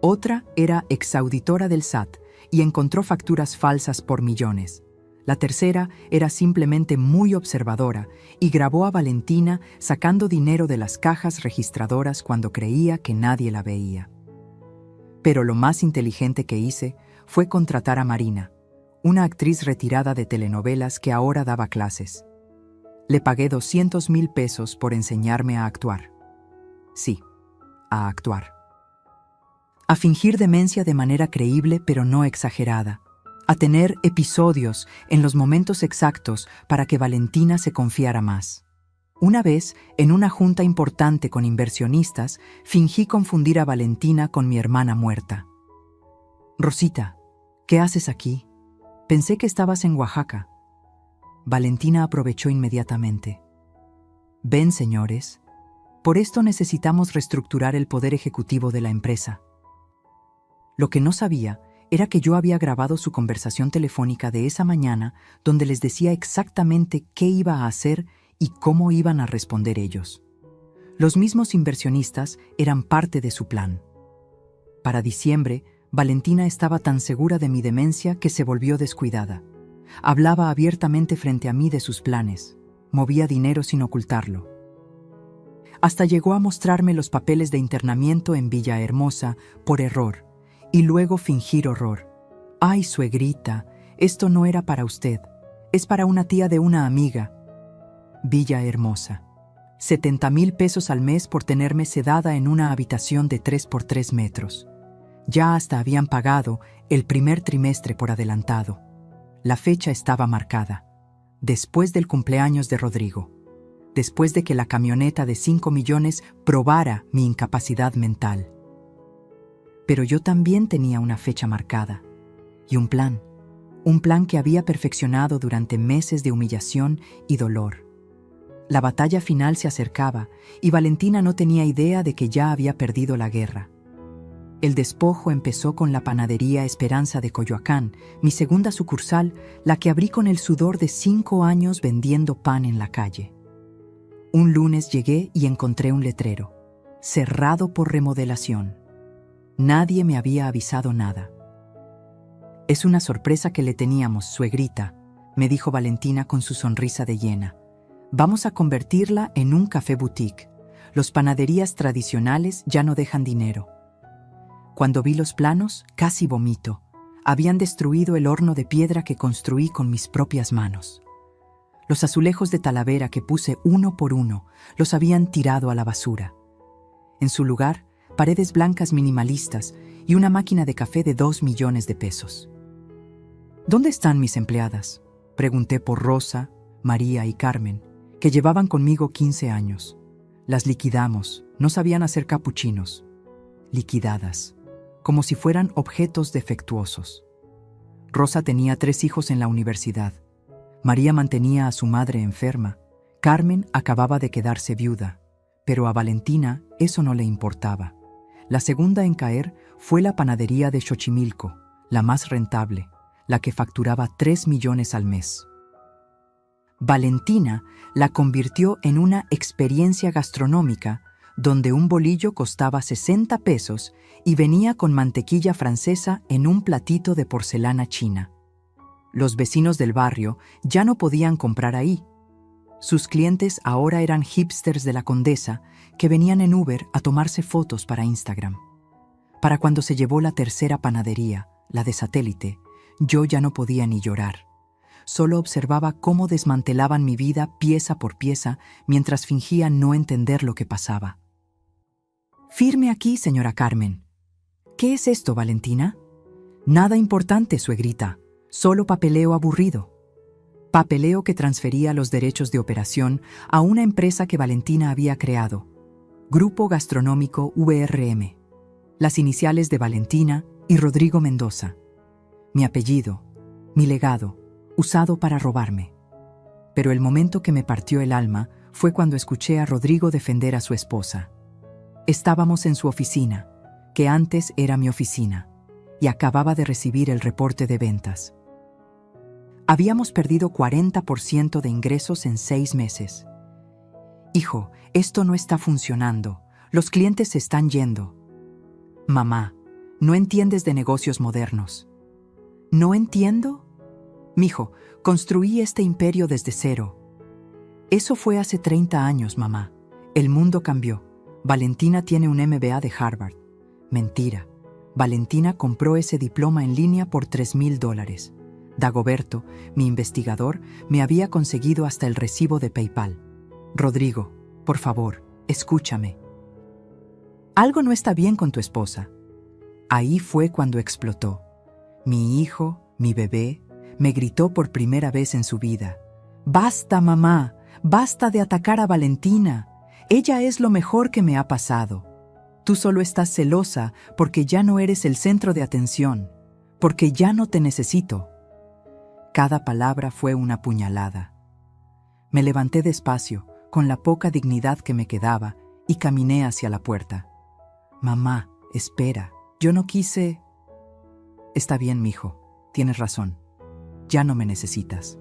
A: Otra era exauditora del SAT y encontró facturas falsas por millones. La tercera era simplemente muy observadora y grabó a Valentina sacando dinero de las cajas registradoras cuando creía que nadie la veía. Pero lo más inteligente que hice fue contratar a Marina, una actriz retirada de telenovelas que ahora daba clases. Le pagué 200,000 pesos por enseñarme a actuar. Sí, a actuar. A fingir demencia de manera creíble pero no exagerada. A tener episodios en los momentos exactos para que Valentina se confiara más. Una vez, en una junta importante con inversionistas, fingí confundir a Valentina con mi hermana muerta. «Rosita, ¿qué haces aquí? Pensé que estabas en Oaxaca». Valentina aprovechó inmediatamente. «Ven, señores, por esto necesitamos reestructurar el poder ejecutivo de la empresa». Lo que no sabía era que yo había grabado su conversación telefónica de esa mañana donde les decía exactamente qué iba a hacer y cómo iban a responder ellos. Los mismos inversionistas eran parte de su plan. Para diciembre, Valentina estaba tan segura de mi demencia que se volvió descuidada. Hablaba abiertamente frente a mí de sus planes. Movía dinero sin ocultarlo. Hasta llegó a mostrarme los papeles de internamiento en Villahermosa por error y luego fingir horror. «Ay, suegrita, esto no era para usted. Es para una tía de una amiga». Villahermosa. 70,000 pesos al mes por tenerme sedada en una habitación de 3 por 3 metros. Ya hasta habían pagado el primer trimestre por adelantado. La fecha estaba marcada. Después del cumpleaños de Rodrigo. Después de que la camioneta de 5 millones probara mi incapacidad mental. Pero yo también tenía una fecha marcada. Y un plan. Un plan que había perfeccionado durante meses de humillación y dolor. La batalla final se acercaba y Valentina no tenía idea de que ya había perdido la guerra. El despojo empezó con la panadería Esperanza de Coyoacán, mi segunda sucursal, la que abrí con el sudor de 5 años vendiendo pan en la calle. Un lunes llegué y encontré un letrero, cerrado por remodelación. Nadie me había avisado nada. «Es una sorpresa que le teníamos, suegrita», me dijo Valentina con su sonrisa de hiena. «Vamos a convertirla en un café boutique. Los panaderías tradicionales ya no dejan dinero». Cuando vi los planos, casi vomito. Habían destruido el horno de piedra que construí con mis propias manos. Los azulejos de Talavera que puse uno por uno, los habían tirado a la basura. En su lugar, paredes blancas minimalistas y una máquina de café de 2 millones de pesos. «¿Dónde están mis empleadas?», pregunté por Rosa, María y Carmen, que llevaban conmigo 15 años. Las liquidamos, no sabían hacer capuchinos. Liquidadas, como si fueran objetos defectuosos. Rosa tenía 3 hijos en la universidad. María mantenía a su madre enferma. Carmen acababa de quedarse viuda, pero a Valentina eso no le importaba. La segunda en caer fue la panadería de Xochimilco, la más rentable, la que facturaba 3 millones al mes. Valentina la convirtió en una experiencia gastronómica donde un bolillo costaba 60 pesos y venía con mantequilla francesa en un platito de porcelana china. Los vecinos del barrio ya no podían comprar ahí, Sus clientes ahora eran hipsters de la Condesa que venían en Uber a tomarse fotos para Instagram. Para cuando se llevó la tercera panadería, la de Satélite, yo ya no podía ni llorar. Solo observaba cómo desmantelaban mi vida pieza por pieza mientras fingía no entender lo que pasaba. «Firme aquí, señora Carmen». «¿Qué es esto, Valentina?» «Nada importante, suegrita. Solo papeleo aburrido». Papeleo que transfería los derechos de operación a una empresa que Valentina había creado, Grupo Gastronómico VRM. Las iniciales de Valentina y Rodrigo Mendoza. Mi apellido, mi legado, usado para robarme. Pero el momento que me partió el alma fue cuando escuché a Rodrigo defender a su esposa. Estábamos en su oficina, que antes era mi oficina, y acababa de recibir el reporte de ventas. Habíamos perdido 40% de ingresos en 6 meses. «Hijo, esto no está funcionando. Los clientes se están yendo». «Mamá, no entiendes de negocios modernos». «¿No entiendo?» «Mijo, construí este imperio desde cero». «Eso fue hace 30 años, mamá. El mundo cambió. Valentina tiene un MBA de Harvard». «Mentira. Valentina compró ese diploma en línea por $3,000. Dagoberto, mi investigador, me había conseguido hasta el recibo de PayPal. Rodrigo, por favor, escúchame. Algo no está bien con tu esposa». Ahí fue cuando explotó. Mi hijo, mi bebé, me gritó por primera vez en su vida: «Basta, mamá, basta de atacar a Valentina. Ella es lo mejor que me ha pasado. Tú solo estás celosa porque ya no eres el centro de atención, porque ya no te necesito». Cada palabra fue una puñalada. Me levanté despacio, con la poca dignidad que me quedaba, y caminé hacia la puerta. «Mamá, espera, yo no quise». «Está bien, mijo, tienes razón. Ya no me necesitas».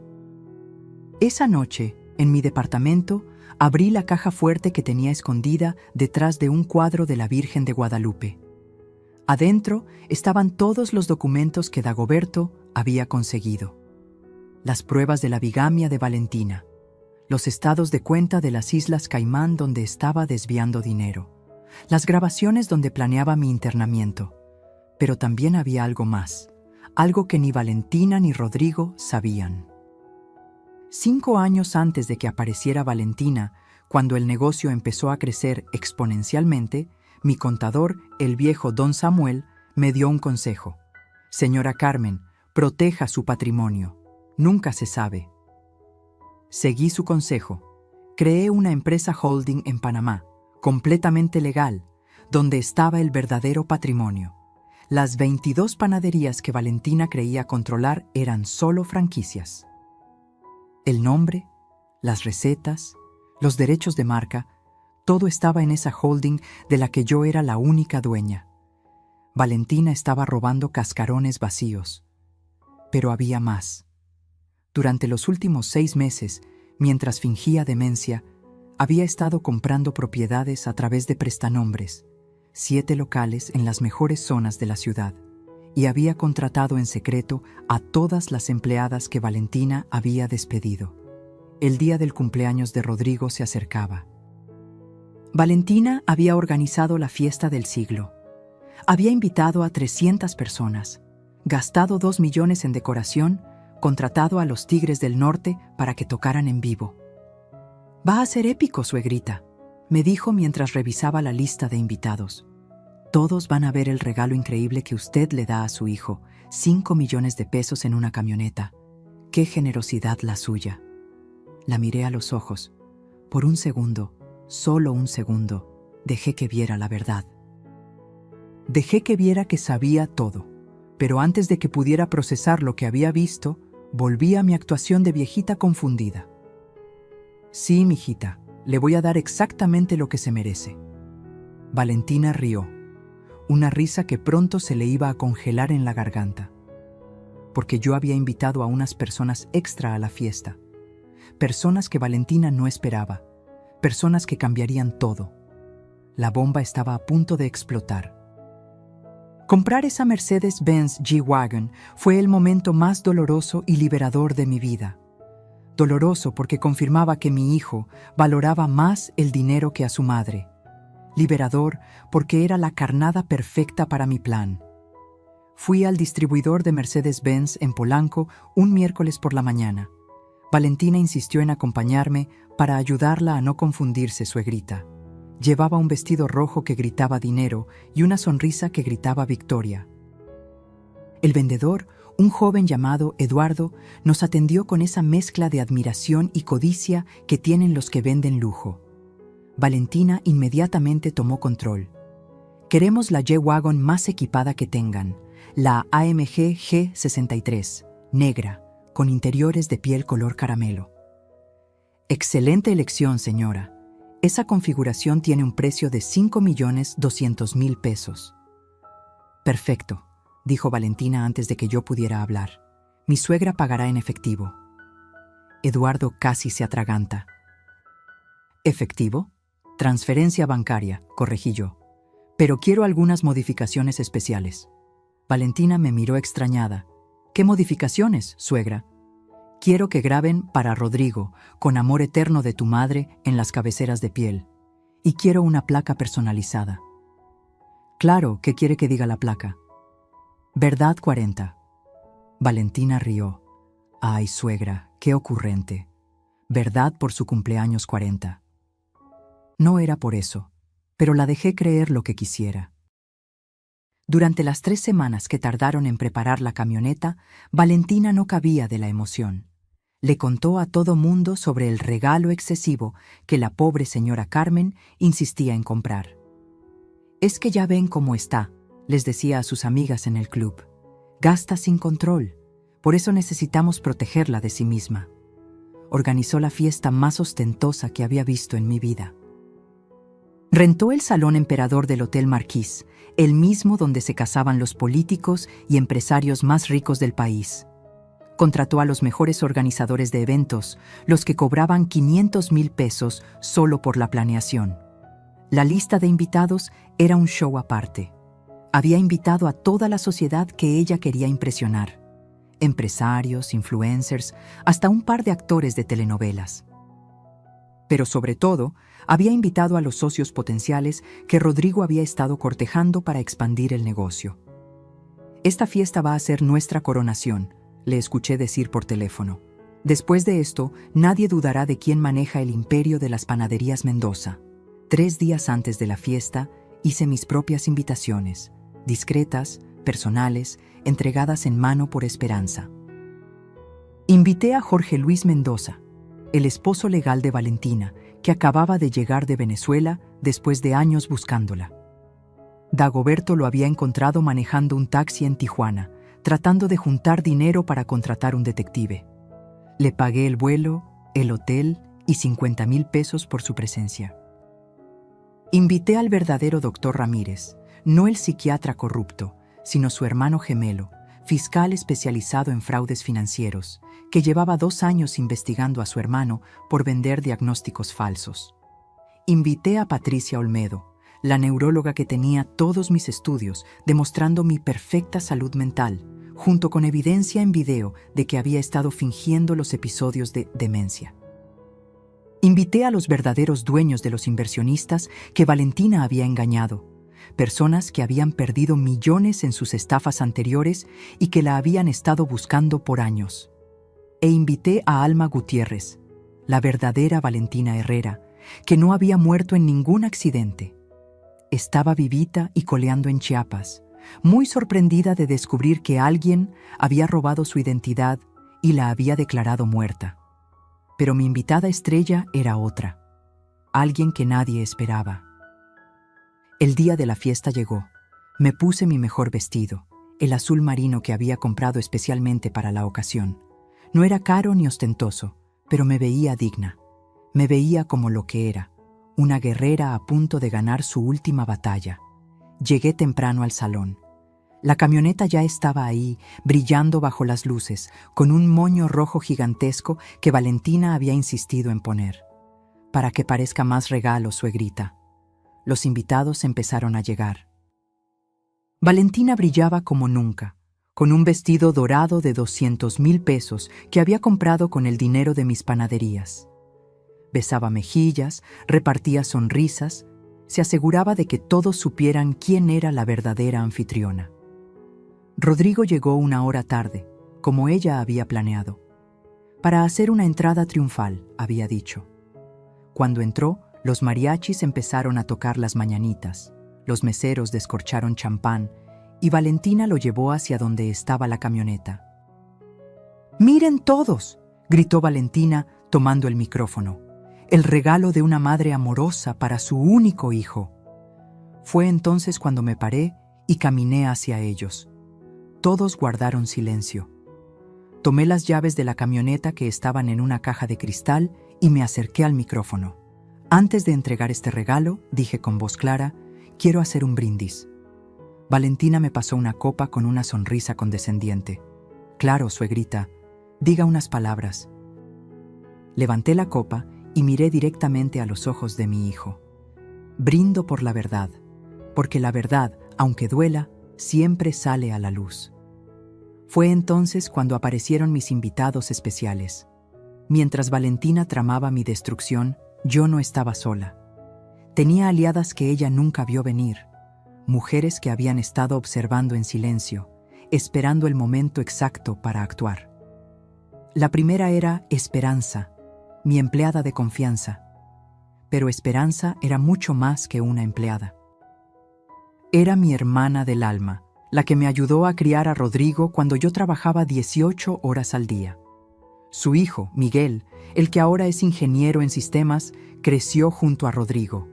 A: Esa noche, en mi departamento, abrí la caja fuerte que tenía escondida detrás de un cuadro de la Virgen de Guadalupe. Adentro estaban todos los documentos que Dagoberto había conseguido. Las pruebas de la bigamia de Valentina, los estados de cuenta de las Islas Caimán donde estaba desviando dinero, las grabaciones donde planeaba mi internamiento. Pero también había algo más, algo que ni Valentina ni Rodrigo sabían. 5 años antes de que apareciera Valentina, cuando el negocio empezó a crecer exponencialmente, mi contador, el viejo Don Samuel, me dio un consejo. «Señora Carmen, proteja su patrimonio. Nunca se sabe». Seguí su consejo. Creé una empresa holding en Panamá, completamente legal, donde estaba el verdadero patrimonio. Las 22 panaderías que Valentina creía controlar eran solo franquicias. El nombre, las recetas, los derechos de marca, todo estaba en esa holding de la que yo era la única dueña. Valentina estaba robando cascarones vacíos. Pero había más. Durante los últimos 6 meses, mientras fingía demencia, había estado comprando propiedades a través de prestanombres, 7 locales en las mejores zonas de la ciudad, y había contratado en secreto a todas las empleadas que Valentina había despedido. El día del cumpleaños de Rodrigo se acercaba. Valentina había organizado la fiesta del siglo. Había invitado a 300 personas, gastado 2 millones en decoración, contratado a los Tigres del Norte para que tocaran en vivo. «Va a ser épico, suegrita», me dijo mientras revisaba la lista de invitados. «Todos van a ver el regalo increíble que usted le da a su hijo, 5 millones de pesos en una camioneta. ¡Qué generosidad la suya!». La miré a los ojos. Por un segundo, solo un segundo, dejé que viera la verdad. Dejé que viera que sabía todo, pero antes de que pudiera procesar lo que había visto, volví a mi actuación de viejita confundida. «Sí, mijita, le voy a dar exactamente lo que se merece». Valentina rió, una risa que pronto se le iba a congelar en la garganta, porque yo había invitado a unas personas extra a la fiesta, personas que Valentina no esperaba, personas que cambiarían todo. La bomba estaba a punto de explotar. Comprar esa Mercedes-Benz G-Wagon fue el momento más doloroso y liberador de mi vida. doloroso porque confirmaba que mi hijo valoraba más el dinero que a su madre, liberador porque era la carnada perfecta para mi plan. Fui al distribuidor de Mercedes-Benz en Polanco un miércoles por la mañana. Valentina insistió en acompañarme para ayudarla a no confundirse, suegrita. Llevaba un vestido rojo que gritaba dinero y una sonrisa que gritaba victoria. El vendedor, un joven llamado Eduardo, nos atendió con esa mezcla de admiración y codicia que tienen los que venden lujo. Valentina inmediatamente tomó control. Queremos la G-Wagon más equipada que tengan, la AMG G63, negra, con interiores de piel color caramelo. Excelente elección, señora. Esa configuración tiene un precio de 5.200.000 pesos. Perfecto, dijo Valentina antes de que yo pudiera hablar. Mi suegra pagará en efectivo. Eduardo casi se atraganta. ¿Efectivo? Transferencia bancaria, corregí yo. Pero quiero algunas modificaciones especiales. Valentina me miró extrañada. ¿Qué modificaciones, suegra? Quiero que graben para Rodrigo, con amor eterno de tu madre, en las cabeceras de piel. Y quiero una placa personalizada. Claro, ¿qué quiere que diga la placa? Verdad 40. Valentina rió. Ay, suegra, qué ocurrente. Verdad por su cumpleaños 40. No era por eso, pero la dejé creer lo que quisiera. Durante las 3 semanas que tardaron en preparar la camioneta, Valentina no cabía de la emoción. Le contó a todo mundo sobre el regalo excesivo que la pobre señora Carmen insistía en comprar. Es que ya ven cómo está, les decía a sus amigas en el club. Gasta sin control, por eso necesitamos protegerla de sí misma. Organizó la fiesta más ostentosa que había visto en mi vida. Rentó el Salón Emperador del Hotel Marquis, el mismo donde se casaban los políticos y empresarios más ricos del país. Contrató a los mejores organizadores de eventos, los que cobraban 500.000 pesos solo por la planeación. La lista de invitados era un show aparte. Había invitado a toda la sociedad que ella quería impresionar. Empresarios, influencers, hasta un par de actores de telenovelas. Pero sobre todo, había invitado a los socios potenciales que Rodrigo había estado cortejando para expandir el negocio. Esta fiesta va a ser nuestra coronación, le escuché decir por teléfono. Después de esto, nadie dudará de quién maneja el imperio de las panaderías Mendoza. 3 días antes de la fiesta, hice mis propias invitaciones, discretas, personales, entregadas en mano por Esperanza. Invité a Jorge Luis Mendoza, el esposo legal de Valentina, que acababa de llegar de Venezuela después de años buscándola. Dagoberto lo había encontrado manejando un taxi en Tijuana, tratando de juntar dinero para contratar un detective. Le pagué el vuelo, el hotel y 50.000 pesos por su presencia. Invité al verdadero doctor Ramírez, no el psiquiatra corrupto, sino su hermano gemelo, fiscal especializado en fraudes financieros, que llevaba 2 años investigando a su hermano por vender diagnósticos falsos. Invité a Patricia Olmedo, la neuróloga que tenía todos mis estudios, demostrando mi perfecta salud mental, junto con evidencia en video de que había estado fingiendo los episodios de demencia. Invité a los verdaderos dueños de los inversionistas que Valentina había engañado, personas que habían perdido millones en sus estafas anteriores y que la habían estado buscando por años. E invité a Alma Gutiérrez, la verdadera Valentina Herrera, que no había muerto en ningún accidente. Estaba vivita y coleando en Chiapas, muy sorprendida de descubrir que alguien había robado su identidad y la había declarado muerta. Pero mi invitada estrella era otra, alguien que nadie esperaba. El día de la fiesta llegó. Me puse mi mejor vestido, el azul marino que había comprado especialmente para la ocasión. No era caro ni ostentoso, pero me veía digna. Me veía como lo que era, una guerrera a punto de ganar su última batalla. Llegué temprano al salón. La camioneta ya estaba ahí, brillando bajo las luces, con un moño rojo gigantesco que Valentina había insistido en poner. Para que parezca más regalo, suegrita. Los invitados empezaron a llegar. Valentina brillaba como nunca, con un vestido dorado de 200,000 pesos que había comprado con el dinero de mis panaderías. Besaba mejillas, repartía sonrisas, se aseguraba de que todos supieran quién era la verdadera anfitriona. Rodrigo llegó 1 hora tarde, como ella había planeado, para hacer una entrada triunfal, había dicho. Cuando entró, los mariachis empezaron a tocar las mañanitas, los meseros descorcharon champán y Valentina lo llevó hacia donde estaba la camioneta. «¡Miren todos!», gritó Valentina tomando el micrófono. «El regalo de una madre amorosa para su único hijo». Fue entonces cuando me paré y caminé hacia ellos. Todos guardaron silencio. Tomé las llaves de la camioneta que estaban en una caja de cristal y me acerqué al micrófono. Antes de entregar este regalo, dije con voz clara, «Quiero hacer un brindis». Valentina me pasó una copa con una sonrisa condescendiente. «Claro, suegrita, diga unas palabras». Levanté la copa y miré directamente a los ojos de mi hijo. «Brindo por la verdad, porque la verdad, aunque duela, siempre sale a la luz». Fue entonces cuando aparecieron mis invitados especiales. Mientras Valentina tramaba mi destrucción, yo no estaba sola. Tenía aliadas que ella nunca vio venir, mujeres que habían estado observando en silencio, esperando el momento exacto para actuar. La primera era Esperanza, mi empleada de confianza. Pero Esperanza era mucho más que una empleada. Era mi hermana del alma, la que me ayudó a criar a Rodrigo cuando yo trabajaba 18 horas al día. Su hijo, Miguel, el que ahora es ingeniero en sistemas, creció junto a Rodrigo.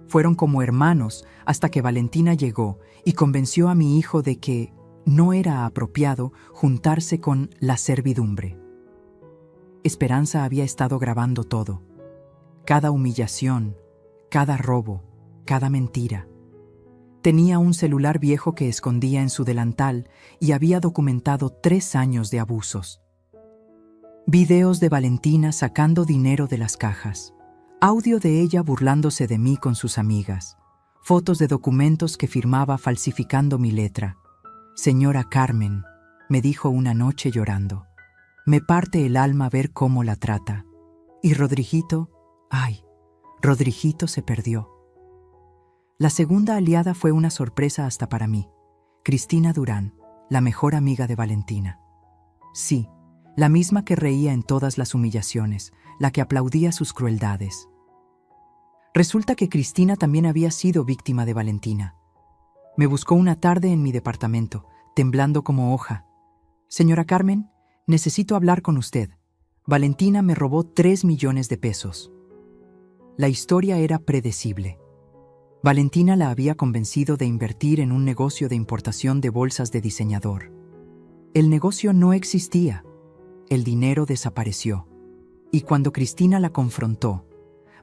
A: Fueron como hermanos hasta que Valentina llegó y convenció a mi hijo de que no era apropiado juntarse con la servidumbre. Esperanza había estado grabando todo. Cada humillación, cada robo, cada mentira. Tenía un celular viejo que escondía en su delantal y había documentado 3 años de abusos. Videos de Valentina sacando dinero de las cajas. Audio de ella burlándose de mí con sus amigas. Fotos de documentos que firmaba falsificando mi letra. «Señora Carmen», me dijo una noche llorando. «Me parte el alma ver cómo la trata. Y Rodriguito, ay, Rodriguito se perdió». La segunda aliada fue una sorpresa hasta para mí. Cristina Durán, la mejor amiga de Valentina. Sí, la misma que reía en todas las humillaciones, la que aplaudía sus crueldades. Resulta que Cristina también había sido víctima de Valentina. Me buscó una tarde en mi departamento, temblando como hoja. «Señora Carmen, necesito hablar con usted. Valentina me robó 3 millones de pesos». La historia era predecible. Valentina la había convencido de invertir en un negocio de importación de bolsas de diseñador. El negocio no existía. El dinero desapareció. Y cuando Cristina la confrontó,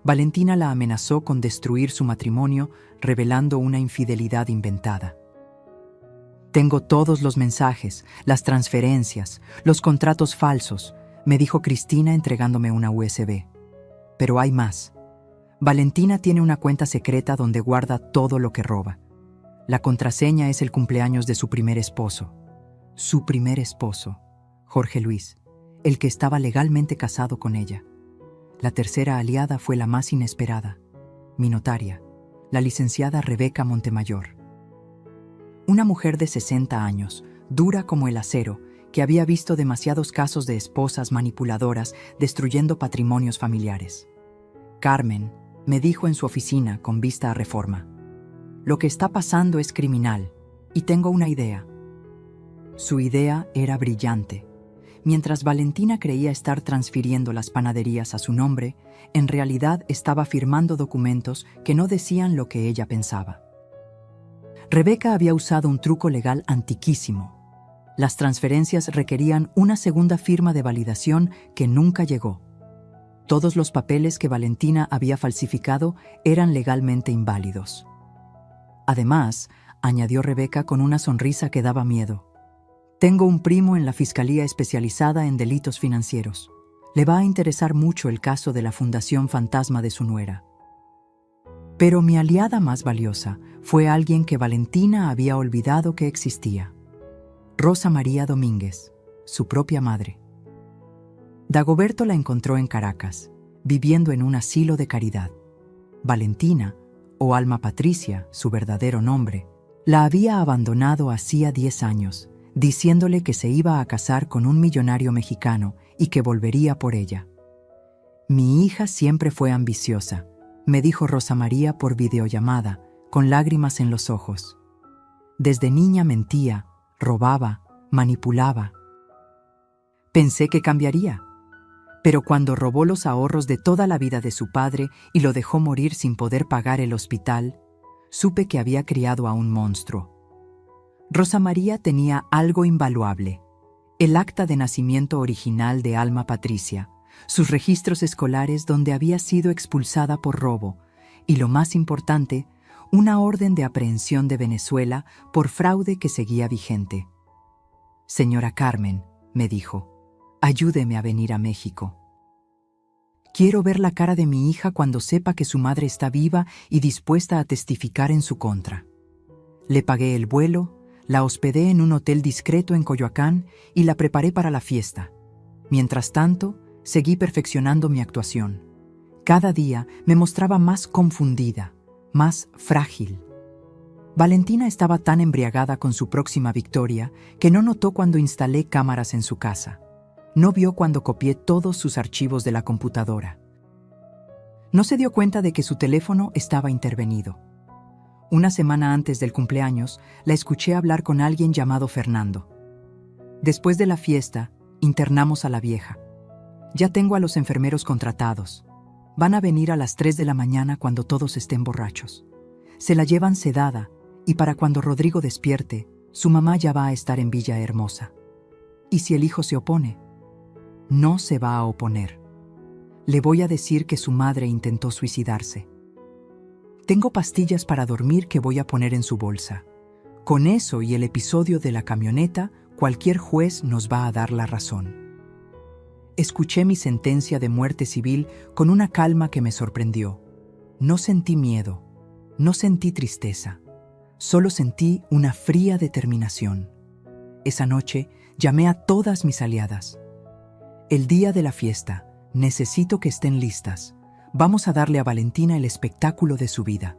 A: Valentina la amenazó con destruir su matrimonio, revelando una infidelidad inventada. «Tengo todos los mensajes, las transferencias, los contratos falsos», me dijo Cristina entregándome una USB. «Pero hay más. Valentina tiene una cuenta secreta donde guarda todo lo que roba. La contraseña es el cumpleaños de su primer esposo. Su primer esposo, Jorge Luis, el que estaba legalmente casado con ella. La tercera aliada fue la más inesperada, mi notaria, la licenciada Rebeca Montemayor. Una mujer de 60 años, dura como el acero, que había visto demasiados casos de esposas manipuladoras destruyendo patrimonios familiares. «Carmen», me dijo en su oficina con vista a Reforma, «lo que está pasando es criminal y tengo una idea». Su idea era brillante. Mientras Valentina creía estar transfiriendo las panaderías a su nombre, en realidad estaba firmando documentos que no decían lo que ella pensaba. Rebeca había usado un truco legal antiquísimo. Las transferencias requerían una segunda firma de validación que nunca llegó. Todos los papeles que Valentina había falsificado eran legalmente inválidos. Además, añadió Rebeca con una sonrisa que daba miedo, «tengo un primo en la Fiscalía especializada en delitos financieros. Le va a interesar mucho el caso de la Fundación Fantasma de su nuera». Pero mi aliada más valiosa fue alguien que Valentina había olvidado que existía. Rosa María Domínguez, su propia madre. Dagoberto la encontró en Caracas, viviendo en un asilo de caridad. Valentina, o Alma Patricia, su verdadero nombre, la había abandonado hacía 10 años, diciéndole que se iba a casar con un millonario mexicano y que volvería por ella. Mi hija siempre fue ambiciosa, me dijo Rosa María por videollamada, con lágrimas en los ojos. Desde niña mentía, robaba, manipulaba. Pensé que cambiaría, pero cuando robó los ahorros de toda la vida de su padre y lo dejó morir sin poder pagar el hospital, supe que había criado a un monstruo. Rosa María tenía algo invaluable: el acta de nacimiento original de Alma Patricia, sus registros escolares donde había sido expulsada por robo y, lo más importante, una orden de aprehensión de Venezuela por fraude que seguía vigente. «Señora Carmen», me dijo, «ayúdeme a venir a México. Quiero ver la cara de mi hija cuando sepa que su madre está viva y dispuesta a testificar en su contra». Le pagué el vuelo, la hospedé en un hotel discreto en Coyoacán y la preparé para la fiesta. Mientras tanto, seguí perfeccionando mi actuación. Cada día me mostraba más confundida, más frágil. Valentina estaba tan embriagada con su próxima victoria que no notó cuando instalé cámaras en su casa. No vio cuando copié todos sus archivos de la computadora. No se dio cuenta de que su teléfono estaba intervenido. Una semana antes del cumpleaños, la escuché hablar con alguien llamado Fernando. Después de la fiesta, internamos a la vieja. Ya tengo a los enfermeros contratados. Van a venir a las 3 de la mañana cuando todos estén borrachos. Se la llevan sedada y para cuando Rodrigo despierte, su mamá ya va a estar en Villahermosa. ¿Y si el hijo se opone? No se va a oponer. Le voy a decir que su madre intentó suicidarse. Tengo pastillas para dormir que voy a poner en su bolsa. Con eso y el episodio de la camioneta, cualquier juez nos va a dar la razón. Escuché mi sentencia de muerte civil con una calma que me sorprendió. No sentí miedo, no sentí tristeza, solo sentí una fría determinación. Esa noche llamé a todas mis aliadas. El día de la fiesta, necesito que estén listas. Vamos a darle a Valentina el espectáculo de su vida.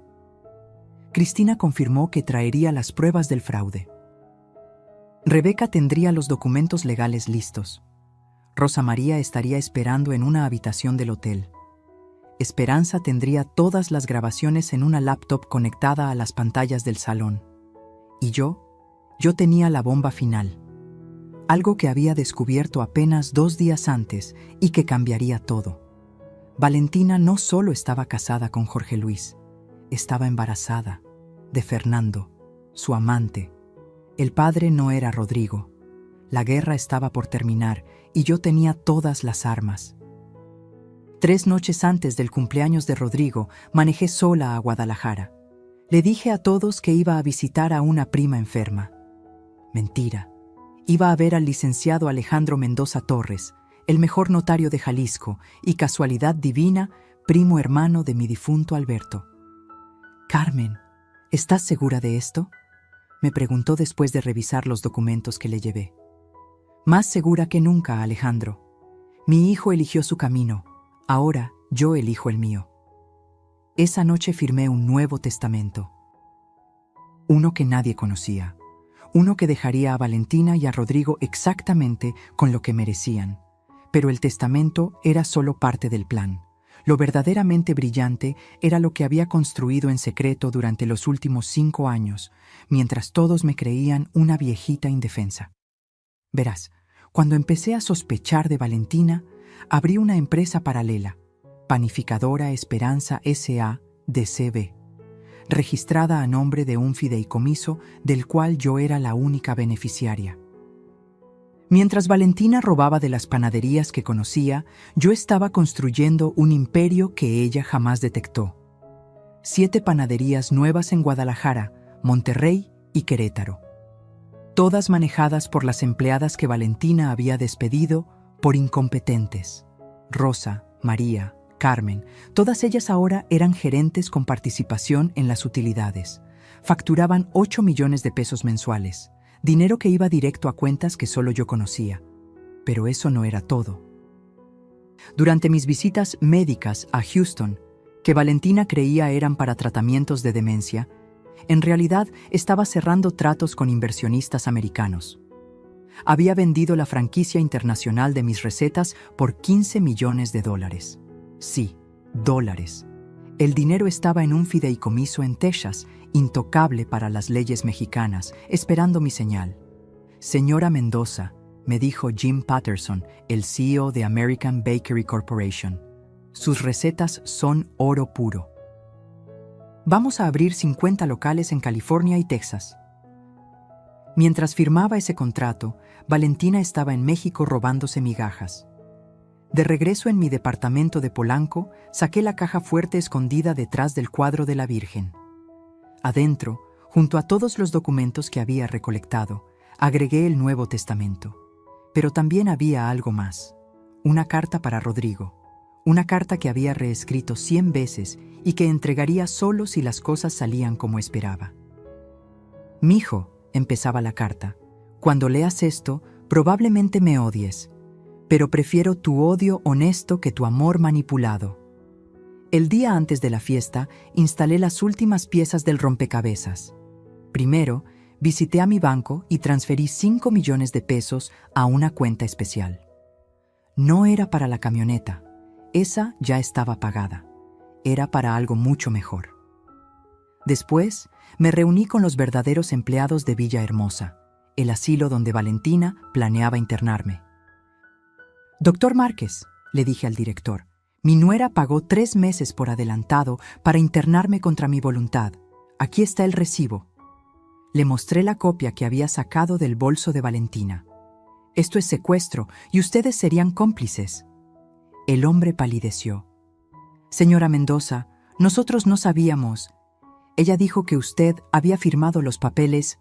A: Cristina confirmó que traería las pruebas del fraude. Rebeca tendría los documentos legales listos. Rosa María estaría esperando en una habitación del hotel. Esperanza tendría todas las grabaciones en una laptop conectada a las pantallas del salón. Y yo tenía la bomba final. Algo que había descubierto apenas 2 días antes y que cambiaría todo. Valentina no solo estaba casada con Jorge Luis, estaba embarazada de Fernando, su amante. El padre no era Rodrigo. La guerra estaba por terminar y yo tenía todas las armas. 3 noches antes del cumpleaños de Rodrigo, manejé sola a Guadalajara. Le dije a todos que iba a visitar a una prima enferma. Mentira. Iba a ver al licenciado Alejandro Mendoza Torres, el mejor notario de Jalisco y, casualidad divina, primo hermano de mi difunto Alberto. «Carmen, ¿estás segura de esto?», me preguntó después de revisar los documentos que le llevé. «Más segura que nunca, Alejandro. Mi hijo eligió su camino, ahora yo elijo el mío». Esa noche firmé un nuevo testamento. Uno que nadie conocía. Uno que dejaría a Valentina y a Rodrigo exactamente con lo que merecían. Pero el testamento era solo parte del plan. Lo verdaderamente brillante era lo que había construido en secreto durante los últimos 5 años, mientras todos me creían una viejita indefensa. Verás, cuando empecé a sospechar de Valentina, abrí una empresa paralela, Panificadora Esperanza S.A. de C.B., registrada a nombre de un fideicomiso del cual yo era la única beneficiaria. Mientras Valentina robaba de las panaderías que conocía, yo estaba construyendo un imperio que ella jamás detectó. 7 panaderías nuevas en Guadalajara, Monterrey y Querétaro. Todas manejadas por las empleadas que Valentina había despedido por incompetentes. Rosa, María, Carmen, todas ellas ahora eran gerentes con participación en las utilidades. Facturaban 8 millones de pesos mensuales. dinero que iba directo a cuentas que solo yo conocía. Pero eso no era todo. Durante mis visitas médicas a Houston, que Valentina creía eran para tratamientos de demencia, en realidad estaba cerrando tratos con inversionistas americanos. Había vendido la franquicia internacional de mis recetas por $15 millones. Sí, dólares. El dinero estaba en un fideicomiso en Texas, intocable para las leyes mexicanas, esperando mi señal. Señora Mendoza, me dijo Jim Patterson, el CEO de American Bakery Corporation, sus recetas son oro puro. Vamos a abrir 50 locales en California y Texas. Mientras firmaba ese contrato, Valentina estaba en México robándose migajas. De regreso en mi departamento de Polanco, saqué la caja fuerte escondida detrás del cuadro de la Virgen. Adentro, junto a todos los documentos que había recolectado, agregué el Nuevo Testamento. Pero también había algo más. Una carta para Rodrigo. Una carta que había reescrito 100 veces y que entregaría solo si las cosas salían como esperaba. «Mijo», empezaba la carta, «cuando leas esto, probablemente me odies, pero prefiero tu odio honesto que tu amor manipulado. El día antes de la fiesta, instalé las últimas piezas del rompecabezas. Primero, visité a mi banco y transferí 5 millones de pesos a una cuenta especial. No era para la camioneta, esa ya estaba pagada. Era para algo mucho mejor. Después, me reuní con los verdaderos empleados de Villahermosa, el asilo donde Valentina planeaba internarme. «Doctor Márquez», le dije al director, «mi nuera pagó 3 meses por adelantado para internarme contra mi voluntad. Aquí está el recibo». Le mostré la copia que había sacado del bolso de Valentina. «Esto es secuestro y ustedes serían cómplices». El hombre palideció. «Señora Mendoza, nosotros no sabíamos. Ella dijo que usted había firmado los papeles».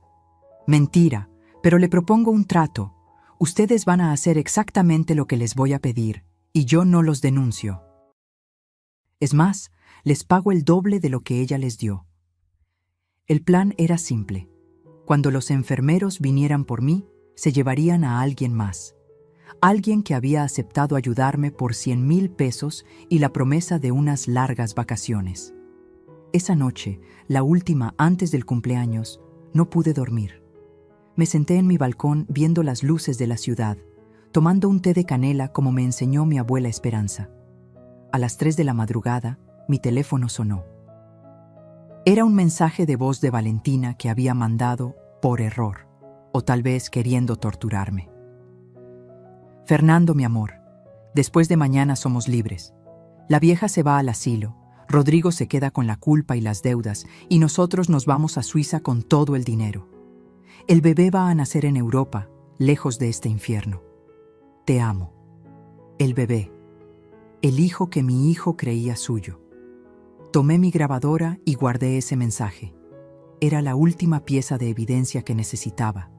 A: «Mentira, pero le propongo un trato. Ustedes van a hacer exactamente lo que les voy a pedir, y yo no los denuncio. Es más, les pago el doble de lo que ella les dio». El plan era simple. Cuando los enfermeros vinieran por mí, se llevarían a alguien más. Alguien que había aceptado ayudarme por 100,000 pesos y la promesa de unas largas vacaciones. Esa noche, la última antes del cumpleaños, no pude dormir. Me senté en mi balcón viendo las luces de la ciudad, tomando un té de canela como me enseñó mi abuela Esperanza. A las 3 de la madrugada, mi teléfono sonó. Era un mensaje de voz de Valentina que había mandado por error, o tal vez queriendo torturarme. «Fernando, mi amor, después de mañana somos libres. La vieja se va al asilo, Rodrigo se queda con la culpa y las deudas, y nosotros nos vamos a Suiza con todo el dinero. El bebé va a nacer en Europa, lejos de este infierno. Te amo. El bebé, el hijo que mi hijo creía suyo». Tomé mi grabadora y guardé ese mensaje. Era la última pieza de evidencia que necesitaba.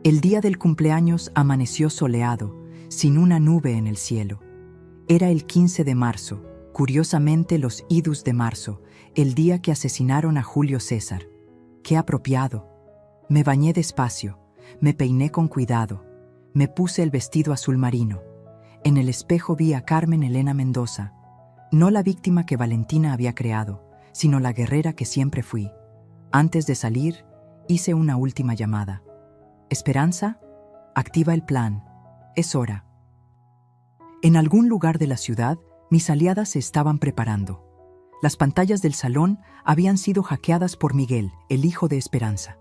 A: El día del cumpleaños amaneció soleado, sin una nube en el cielo. Era el 15 de marzo, curiosamente los idus de marzo, el día que asesinaron a Julio César. ¡Qué apropiado! Me bañé despacio, me peiné con cuidado, me puse el vestido azul marino. En el espejo vi a Carmen Elena Mendoza, no la víctima que Valentina había creado, sino la guerrera que siempre fui. Antes de salir, hice una última llamada. «Esperanza, activa el plan. Es hora». En algún lugar de la ciudad, mis aliadas se estaban preparando. Las pantallas del salón habían sido hackeadas por Miguel, el hijo de Esperanza.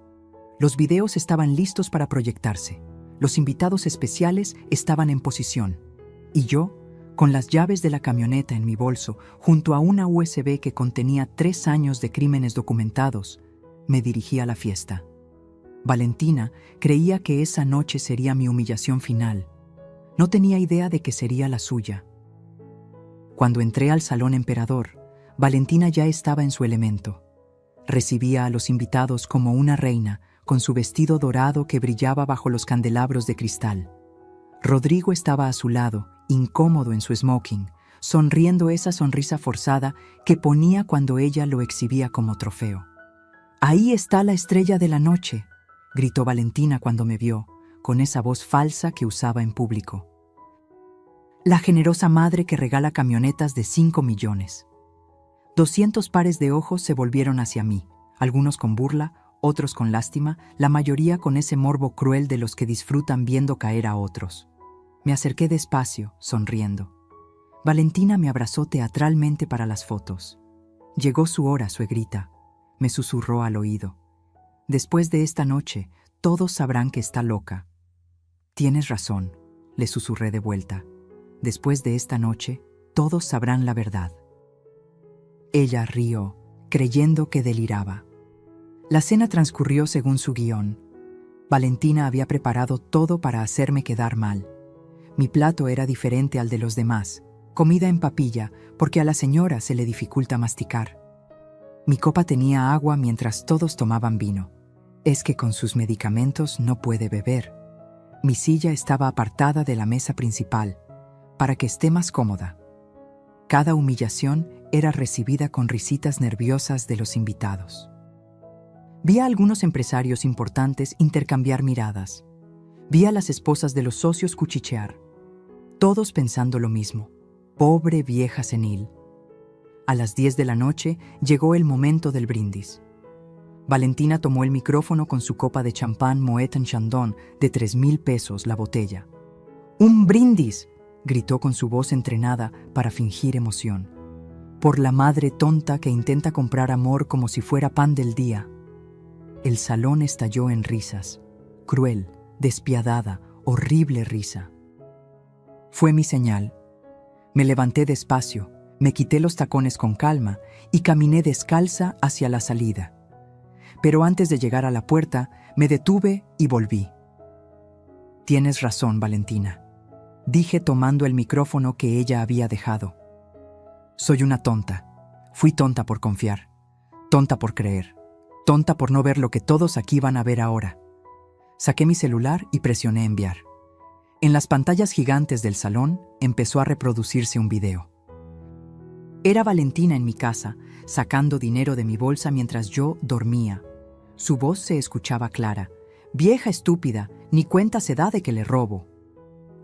A: Los videos estaban listos para proyectarse. Los invitados especiales estaban en posición. Y yo, con las llaves de la camioneta en mi bolso, junto a una USB que contenía 3 años de crímenes documentados, me dirigí a la fiesta. Valentina creía que esa noche sería mi humillación final. No tenía idea de que sería la suya. Cuando entré al Salón Emperador, Valentina ya estaba en su elemento. Recibía a los invitados como una reina, con su vestido dorado que brillaba bajo los candelabros de cristal. Rodrigo estaba a su lado, incómodo en su smoking, sonriendo esa sonrisa forzada que ponía cuando ella lo exhibía como trofeo. «Ahí está la estrella de la noche», gritó Valentina cuando me vio, con esa voz falsa que usaba en público. La generosa madre que regala camionetas de 5 millones. 200 pares de ojos se volvieron hacia mí, algunos con burla, otros con lástima, la mayoría con ese morbo cruel de los que disfrutan viendo caer a otros. Me acerqué despacio, sonriendo. Valentina me abrazó teatralmente para las fotos. Llegó su hora, suegrita, me susurró al oído. Después de esta noche, todos sabrán que está loca. Tienes razón, le susurré de vuelta. Después de esta noche, todos sabrán la verdad. Ella rió, creyendo que deliraba. La cena transcurrió según su guión. Valentina había preparado todo para hacerme quedar mal. Mi plato era diferente al de los demás, comida en papilla, porque a la señora se le dificulta masticar. Mi copa tenía agua mientras todos tomaban vino. Es que con sus medicamentos no puede beber. Mi silla estaba apartada de la mesa principal, para que esté más cómoda. Cada humillación era recibida con risitas nerviosas de los invitados. Vi a algunos empresarios importantes intercambiar miradas. Vi a las esposas de los socios cuchichear. Todos pensando lo mismo. Pobre vieja senil. A las 10 de la noche llegó el momento del brindis. Valentina tomó el micrófono con su copa de champán Moet en Chandon de 3,000 pesos la botella. ¡Un brindis!, gritó con su voz entrenada para fingir emoción. Por la madre tonta que intenta comprar amor como si fuera pan del día. El salón estalló en risas. Cruel, despiadada, horrible risa. Fue mi señal. Me levanté despacio, me quité los tacones con calma y caminé descalza hacia la salida. Pero antes de llegar a la puerta, me detuve y volví. Tienes razón, Valentina, dije tomando el micrófono que ella había dejado. Soy una tonta. Fui tonta por confiar, tonta por creer, tonta por no ver lo que todos aquí van a ver ahora. Saqué mi celular y presioné enviar. En las pantallas gigantes del salón empezó a reproducirse un video. Era Valentina en mi casa, sacando dinero de mi bolsa mientras yo dormía. Su voz se escuchaba clara. Vieja estúpida, ni cuenta se da de que le robo.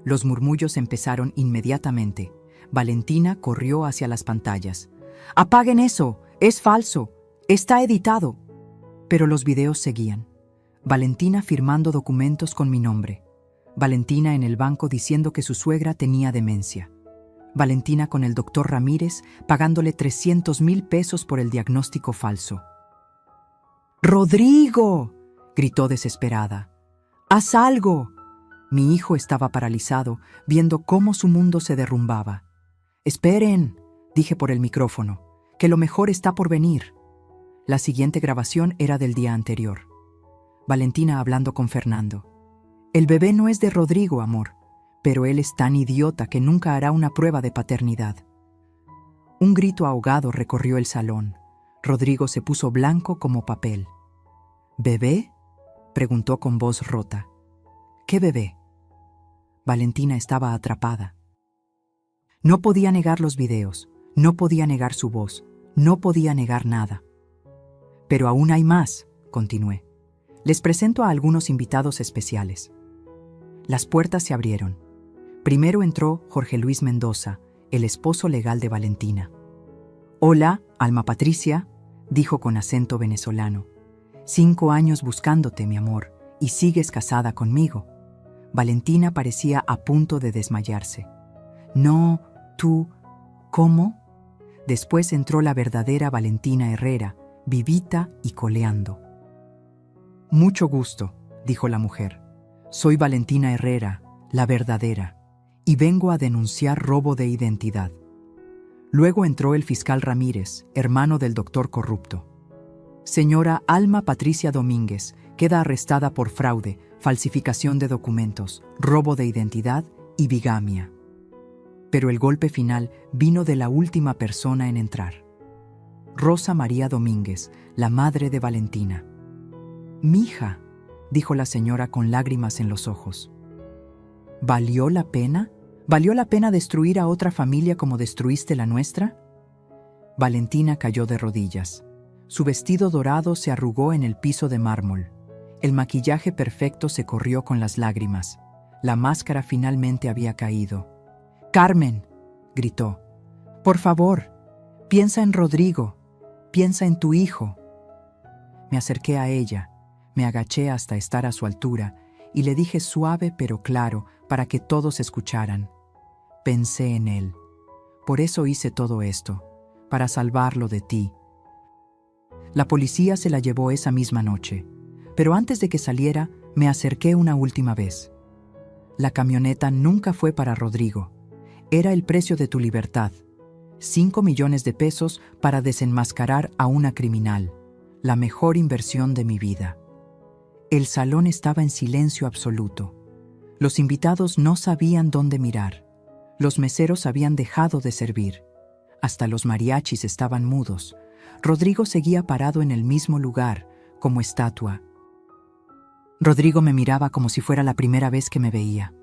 A: Los murmullos empezaron inmediatamente. Valentina corrió hacia las pantallas. ¡Apaguen eso! ¡Es falso! ¡Está editado! Pero los videos seguían. Valentina firmando documentos con mi nombre. Valentina en el banco diciendo que su suegra tenía demencia. Valentina con el doctor Ramírez pagándole 300,000 pesos por el diagnóstico falso. ¡Rodrigo!, gritó desesperada. ¡Haz algo! Mi hijo estaba paralizado, viendo cómo su mundo se derrumbaba. «Esperen», dije por el micrófono, «que lo mejor está por venir». La siguiente grabación era del día anterior. Valentina hablando con Fernando. «El bebé no es de Rodrigo, amor, pero él es tan idiota que nunca hará una prueba de paternidad». Un grito ahogado recorrió el salón. Rodrigo se puso blanco como papel. «¿Bebé?», preguntó con voz rota. «¿Qué bebé?». Valentina estaba atrapada. No podía negar los videos, no podía negar su voz, no podía negar nada. «Pero aún hay más», continué. «Les presento a algunos invitados especiales». Las puertas se abrieron. Primero entró Jorge Luis Mendoza, el esposo legal de Valentina. «Hola, Alma Patricia», dijo con acento venezolano. 5 años buscándote, mi amor, y sigues casada conmigo». Valentina parecía a punto de desmayarse. «No, tú, ¿cómo?». Después entró la verdadera Valentina Herrera, vivita y coleando. «Mucho gusto», dijo la mujer. «Soy Valentina Herrera, la verdadera, y vengo a denunciar robo de identidad». Luego entró el fiscal Ramírez, hermano del doctor corrupto. «Señora Alma Patricia Domínguez, queda arrestada por fraude, falsificación de documentos, robo de identidad y bigamia». Pero el golpe final vino de la última persona en entrar. Rosa María Domínguez, la madre de Valentina. «Mija», dijo la señora con lágrimas en los ojos. «¿Valió la pena? ¿Valió la pena destruir a otra familia como destruiste la nuestra?». Valentina cayó de rodillas. Su vestido dorado se arrugó en el piso de mármol. El maquillaje perfecto se corrió con las lágrimas. La máscara finalmente había caído. «¡Carmen!», gritó. «Por favor, piensa en Rodrigo, piensa en tu hijo». Me acerqué a ella, me agaché hasta estar a su altura y le dije suave pero claro para que todos escucharan. Pensé en él. Por eso hice todo esto, para salvarlo de ti. La policía se la llevó esa misma noche, pero antes de que saliera, me acerqué una última vez. La camioneta nunca fue para Rodrigo. Era el precio de tu libertad. 5 millones de pesos para desenmascarar a una criminal. La mejor inversión de mi vida. El salón estaba en silencio absoluto. Los invitados no sabían dónde mirar. Los meseros habían dejado de servir. Hasta los mariachis estaban mudos. Rodrigo seguía parado en el mismo lugar, como estatua. Rodrigo me miraba como si fuera la primera vez que me veía.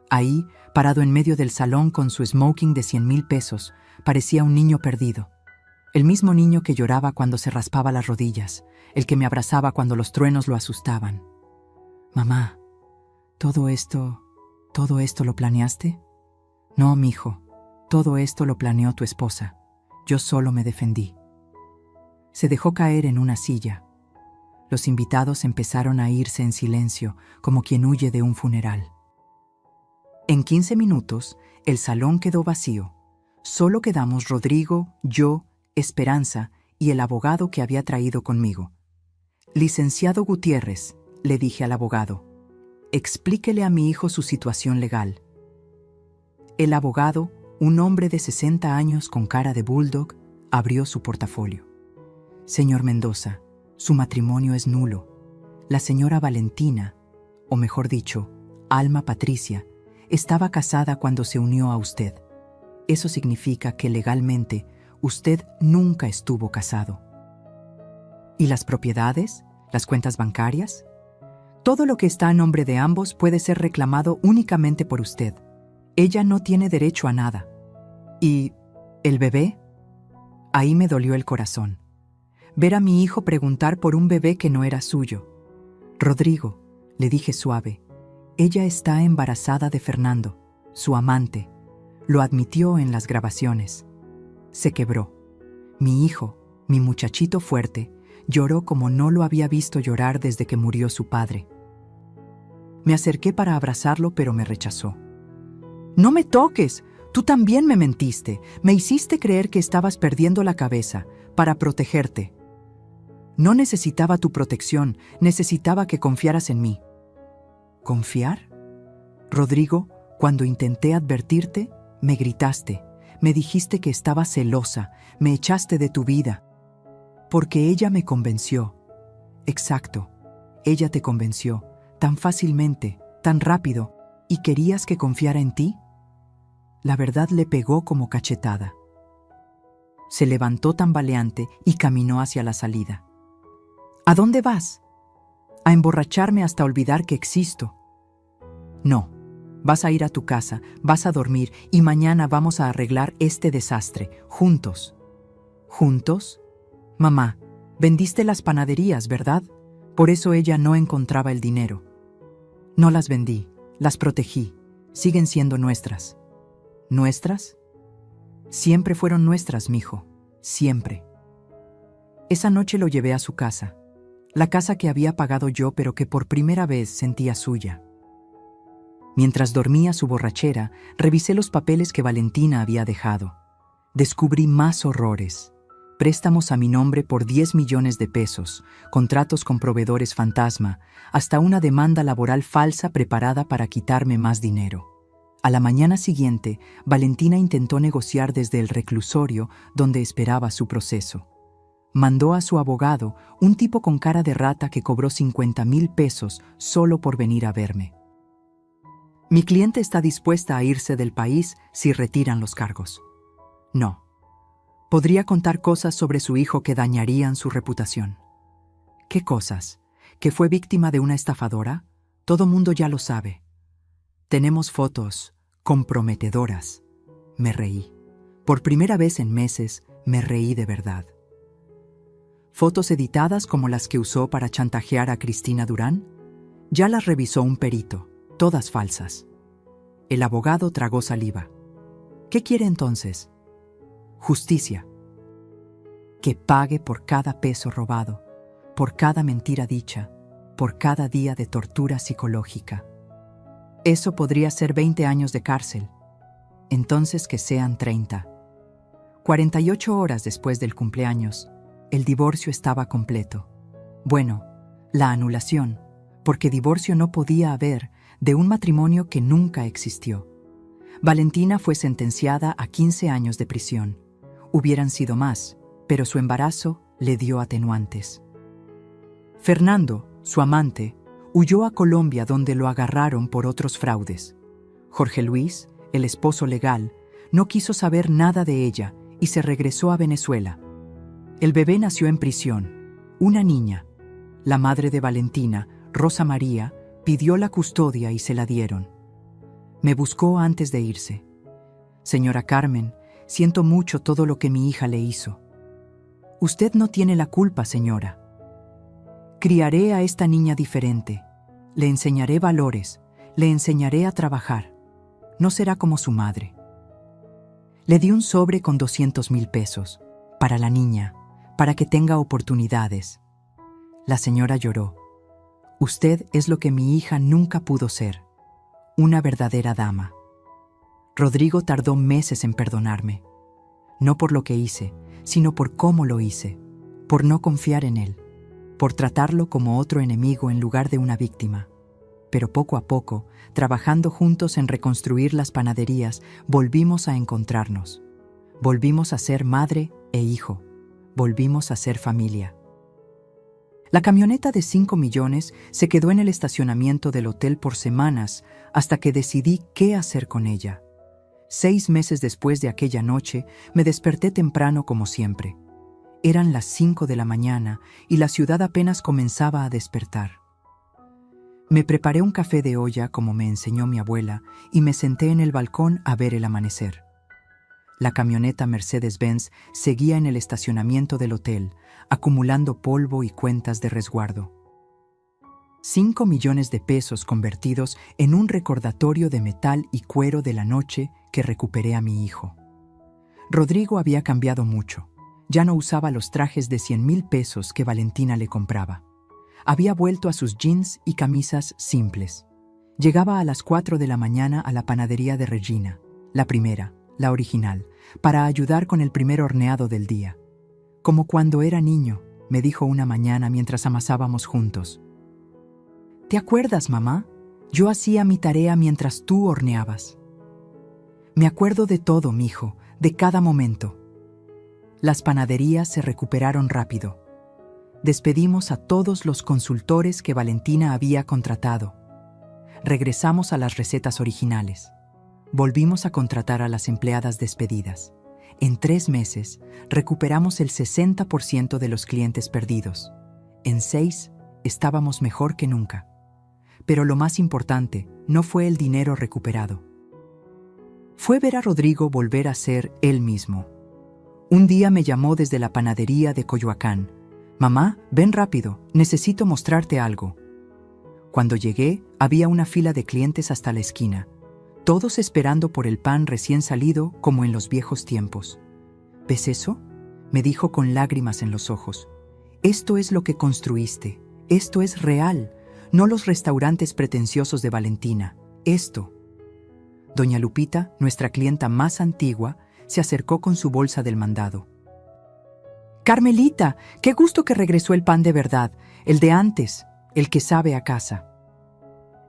A: Ahí, parado en medio del salón con su smoking de 100,000 pesos, parecía un niño perdido. El mismo niño que lloraba cuando se raspaba las rodillas, el que me abrazaba cuando los truenos lo asustaban. «Mamá, ¿todo esto lo planeaste?» «No, mijo, todo esto lo planeó tu esposa. Yo solo me defendí». Se dejó caer en una silla. Los invitados empezaron a irse en silencio, como quien huye de un funeral. En 15 minutos, el salón quedó vacío. Solo quedamos Rodrigo, yo, Esperanza y el abogado que había traído conmigo. «Licenciado Gutiérrez», le dije al abogado, «explíquele a mi hijo su situación legal». El abogado, un hombre de 60 años con cara de bulldog, abrió su portafolio. «Señor Mendoza, su matrimonio es nulo. La señora Valentina, o mejor dicho, Alma Patricia, estaba casada cuando se unió a usted. Eso significa que legalmente usted nunca estuvo casado». «¿Y las propiedades? ¿Las cuentas bancarias?» «Todo lo que está a nombre de ambos puede ser reclamado únicamente por usted. Ella no tiene derecho a nada». «¿Y el bebé?» Ahí me dolió el corazón. Ver a mi hijo preguntar por un bebé que no era suyo. «Rodrigo», le dije suave, «ella está embarazada de Fernando, su amante. Lo admitió en las grabaciones». Se quebró. Mi hijo, mi muchachito fuerte, lloró como no lo había visto llorar desde que murió su padre. Me acerqué para abrazarlo, pero me rechazó. «No me toques, tú también me mentiste, me hiciste creer que estabas perdiendo la cabeza para protegerte». «No necesitaba tu protección, necesitaba que confiaras en mí». «¿Confiar? Rodrigo, cuando intenté advertirte, me gritaste, me dijiste que estaba celosa, me echaste de tu vida». «Porque ella me convenció». «Exacto, ella te convenció, tan fácilmente, tan rápido, ¿y querías que confiara en ti?». La verdad le pegó como cachetada. Se levantó tambaleante y caminó hacia la salida. «¿A dónde vas?». «A emborracharme hasta olvidar que existo». «No, vas a ir a tu casa, vas a dormir y mañana vamos a arreglar este desastre, juntos». «¿Juntos? Mamá, vendiste las panaderías, ¿verdad? Por eso ella no encontraba el dinero». «No las vendí, las protegí. Siguen siendo nuestras». «¿Nuestras?». «Siempre fueron nuestras, mijo, siempre». Esa noche lo llevé a su casa, la casa que había pagado yo pero que por primera vez sentía suya. Mientras dormía su borrachera, revisé los papeles que Valentina había dejado. Descubrí más horrores. Préstamos a mi nombre por 10 millones de pesos, contratos con proveedores fantasma, hasta una demanda laboral falsa preparada para quitarme más dinero. A la mañana siguiente, Valentina intentó negociar desde el reclusorio donde esperaba su proceso. Mandó a su abogado, un tipo con cara de rata que cobró 50,000 pesos solo por venir a verme. «Mi cliente está dispuesta a irse del país si retiran los cargos». «No. Podría contar cosas sobre su hijo que dañarían su reputación». «¿Qué cosas? ¿Que fue víctima de una estafadora? Todo mundo ya lo sabe». «Tenemos fotos comprometedoras». Me reí. Por primera vez en meses, me reí de verdad. ¿Fotos editadas como las que usó para chantajear a Cristina Durán? Ya las revisó un perito, todas falsas. El abogado tragó saliva. ¿Qué quiere entonces? Justicia. Que pague por cada peso robado, por cada mentira dicha, por cada día de tortura psicológica. Eso podría ser 20 años de cárcel. Entonces que sean 30. 48 horas después del cumpleaños, el divorcio estaba completo. Bueno, la anulación, porque divorcio no podía haber de un matrimonio que nunca existió. Valentina fue sentenciada a 15 años de prisión. Hubieran sido más, pero su embarazo le dio atenuantes. Fernando, su amante, huyó a Colombia donde lo agarraron por otros fraudes. Jorge Luis, el esposo legal, no quiso saber nada de ella y se regresó a Venezuela. El bebé nació en prisión, una niña. La madre de Valentina, Rosa María, pidió la custodia y se la dieron. Me buscó antes de irse. Señora Carmen, siento mucho todo lo que mi hija le hizo. Usted no tiene la culpa, señora. Criaré a esta niña diferente. Le enseñaré valores, le enseñaré a trabajar. No será como su madre. Le di un sobre con 200,000 pesos, para la niña, para que tenga oportunidades. La señora lloró. Usted es lo que mi hija nunca pudo ser, una verdadera dama. Rodrigo tardó meses en perdonarme, no por lo que hice, sino por cómo lo hice, por no confiar en él, por tratarlo como otro enemigo en lugar de una víctima. Pero poco a poco, trabajando juntos en reconstruir las panaderías, volvimos a encontrarnos. Volvimos a ser madre e hijo. Volvimos a ser familia. La camioneta de 5 millones se quedó en el estacionamiento del hotel por semanas hasta que decidí qué hacer con ella. 6 meses después de aquella noche, me desperté temprano como siempre. Eran las 5 de la mañana y la ciudad apenas comenzaba a despertar. Me preparé un café de olla como me enseñó mi abuela y me senté en el balcón a ver el amanecer. La camioneta Mercedes-Benz seguía en el estacionamiento del hotel, acumulando polvo y cuentas de resguardo. 5 millones de pesos convertidos en un recordatorio de metal y cuero de la noche que recuperé a mi hijo. Rodrigo había cambiado mucho. Ya no usaba los trajes de 100,000 pesos que Valentina le compraba. Había vuelto a sus jeans y camisas simples. Llegaba a las 4 de la mañana a la panadería de Regina, la primera, la original, para ayudar con el primer horneado del día. Como cuando era niño, me dijo una mañana mientras amasábamos juntos. ¿Te acuerdas, mamá? Yo hacía mi tarea mientras tú horneabas. Me acuerdo de todo, mijo, de cada momento. Las panaderías se recuperaron rápido. Despedimos a todos los consultores que Valentina había contratado. Regresamos a las recetas originales. Volvimos a contratar a las empleadas despedidas. En 3 meses, recuperamos el 60% de los clientes perdidos. En 6, estábamos mejor que nunca. Pero lo más importante no fue el dinero recuperado. Fue ver a Rodrigo volver a ser él mismo. Un día me llamó desde la panadería de Coyoacán. «Mamá, ven rápido, necesito mostrarte algo». Cuando llegué, había una fila de clientes hasta la esquina, todos esperando por el pan recién salido como en los viejos tiempos. «¿Ves eso?», me dijo con lágrimas en los ojos. «Esto es lo que construiste, esto es real, no los restaurantes pretenciosos de Valentina, esto». Doña Lupita, nuestra clienta más antigua, se acercó con su bolsa del mandado. «Carmelita, qué gusto que regresó el pan de verdad, el de antes, el que sabe a casa».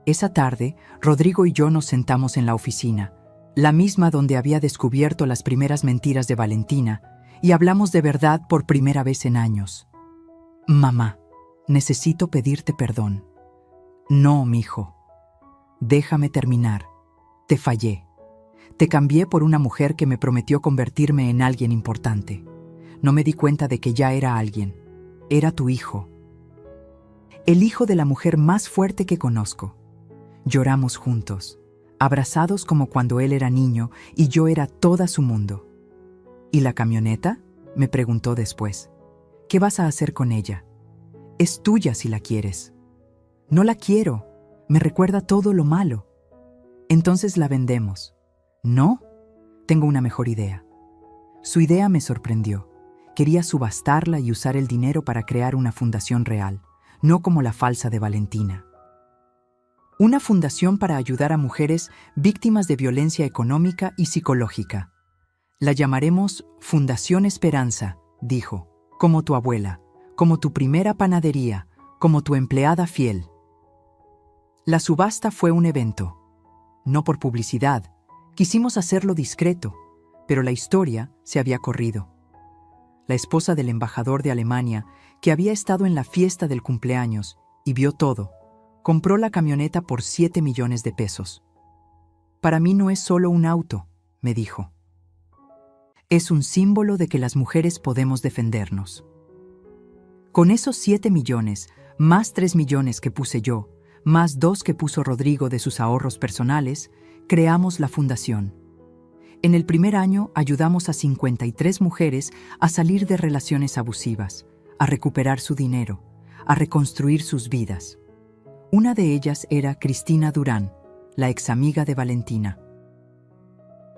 A: Esa tarde, Rodrigo y yo nos sentamos en la oficina, la misma donde había descubierto las primeras mentiras de Valentina, y hablamos de verdad por primera vez en años. «Mamá, necesito pedirte perdón». «No, mijo. Déjame terminar. Te fallé. Te cambié por una mujer que me prometió convertirme en alguien importante. No me di cuenta de que ya era alguien. Era tu hijo. El hijo de la mujer más fuerte que conozco. Lloramos juntos, abrazados como cuando él era niño y yo era toda su mundo». «¿Y la camioneta?», me preguntó después. ¿Qué vas a hacer con ella? Es tuya si la quieres. No la quiero. Me recuerda todo lo malo. Entonces la vendemos. ¿No? Tengo una mejor idea. Su idea me sorprendió. Quería subastarla y usar el dinero para crear una fundación real, no como la falsa de Valentina. Una fundación para ayudar a mujeres víctimas de violencia económica y psicológica. La llamaremos Fundación Esperanza, dijo, como tu abuela, como tu primera panadería, como tu empleada fiel. La subasta fue un evento. No por publicidad, quisimos hacerlo discreto, pero la historia se había corrido. La esposa del embajador de Alemania, que había estado en la fiesta del cumpleaños y vio todo, compró la camioneta por 7 millones de pesos. Para mí no es solo un auto, me dijo. Es un símbolo de que las mujeres podemos defendernos. Con esos 7 millones, más 3 millones que puse yo, más 2 que puso Rodrigo de sus ahorros personales, creamos la fundación. En el primer año ayudamos a 53 mujeres a salir de relaciones abusivas, a recuperar su dinero, a reconstruir sus vidas. Una de ellas era Cristina Durán, la examiga de Valentina.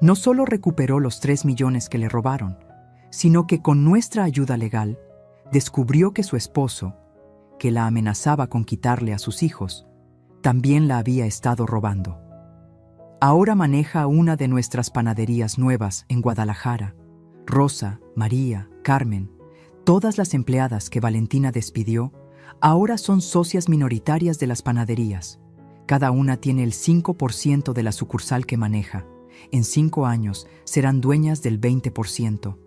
A: No solo recuperó los 3 millones que le robaron, sino que con nuestra ayuda legal, descubrió que su esposo, que la amenazaba con quitarle a sus hijos, también la había estado robando. Ahora maneja una de nuestras panaderías nuevas en Guadalajara. Rosa, María, Carmen, todas las empleadas que Valentina despidió, ahora son socias minoritarias de las panaderías. Cada una tiene el 5% de la sucursal que maneja. En 5 años serán dueñas del 20%.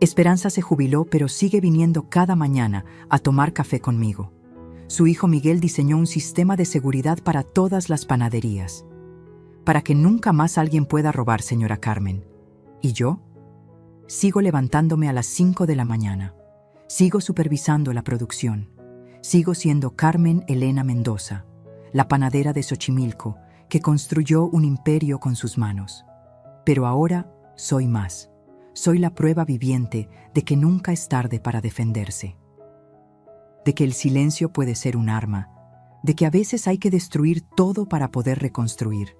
A: Esperanza se jubiló, pero sigue viniendo cada mañana a tomar café conmigo. Su hijo Miguel diseñó un sistema de seguridad para todas las panaderías, para que nunca más alguien pueda robar, señora Carmen. ¿Y yo? Sigo levantándome a las 5 de la mañana. Sigo supervisando la producción. Sigo siendo Carmen Elena Mendoza, la panadera de Xochimilco, que construyó un imperio con sus manos. Pero ahora soy más. Soy la prueba viviente de que nunca es tarde para defenderse. De que el silencio puede ser un arma. De que a veces hay que destruir todo para poder reconstruir.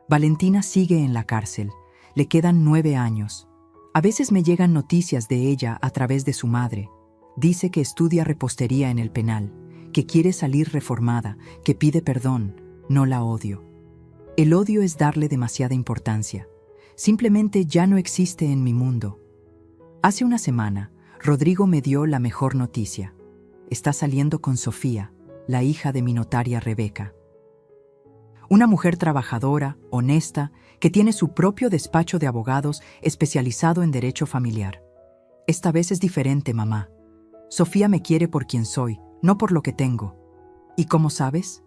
A: Valentina sigue en la cárcel. Le quedan 9 años. A veces me llegan noticias de ella a través de su madre. Dice que estudia repostería en el penal, que quiere salir reformada, que pide perdón. No la odio. El odio es darle demasiada importancia. Simplemente ya no existe en mi mundo. Hace una semana, Rodrigo me dio la mejor noticia. Está saliendo con Sofía, la hija de mi notaria Rebeca. Una mujer trabajadora, honesta, que tiene su propio despacho de abogados especializado en derecho familiar. Esta vez es diferente, mamá. Sofía me quiere por quien soy, no por lo que tengo. ¿Y cómo sabes?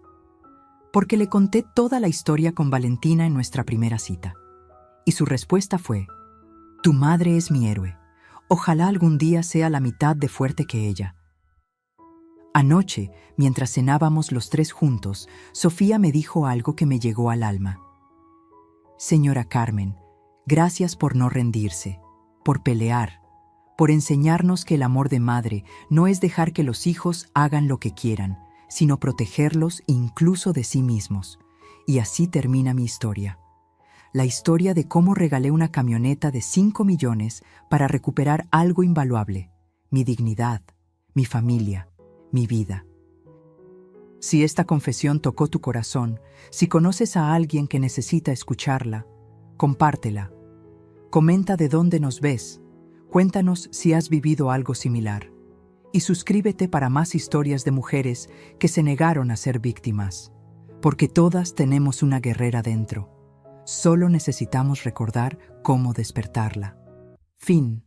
A: Porque le conté toda la historia con Valentina en nuestra primera cita. Y su respuesta fue: tu madre es mi héroe. Ojalá algún día sea la mitad de fuerte que ella. Anoche, mientras cenábamos los 3 juntos, Sofía me dijo algo que me llegó al alma. Señora Carmen, gracias por no rendirse, por pelear, por enseñarnos que el amor de madre no es dejar que los hijos hagan lo que quieran, sino protegerlos incluso de sí mismos. Y así termina mi historia. La historia de cómo regalé una camioneta de 5 millones para recuperar algo invaluable, mi dignidad, mi familia, mi vida. Si esta confesión tocó tu corazón, si conoces a alguien que necesita escucharla, compártela. Comenta de dónde nos ves. Cuéntanos si has vivido algo similar. Y suscríbete para más historias de mujeres que se negaron a ser víctimas. Porque todas tenemos una guerrera dentro. Solo necesitamos recordar cómo despertarla. Fin.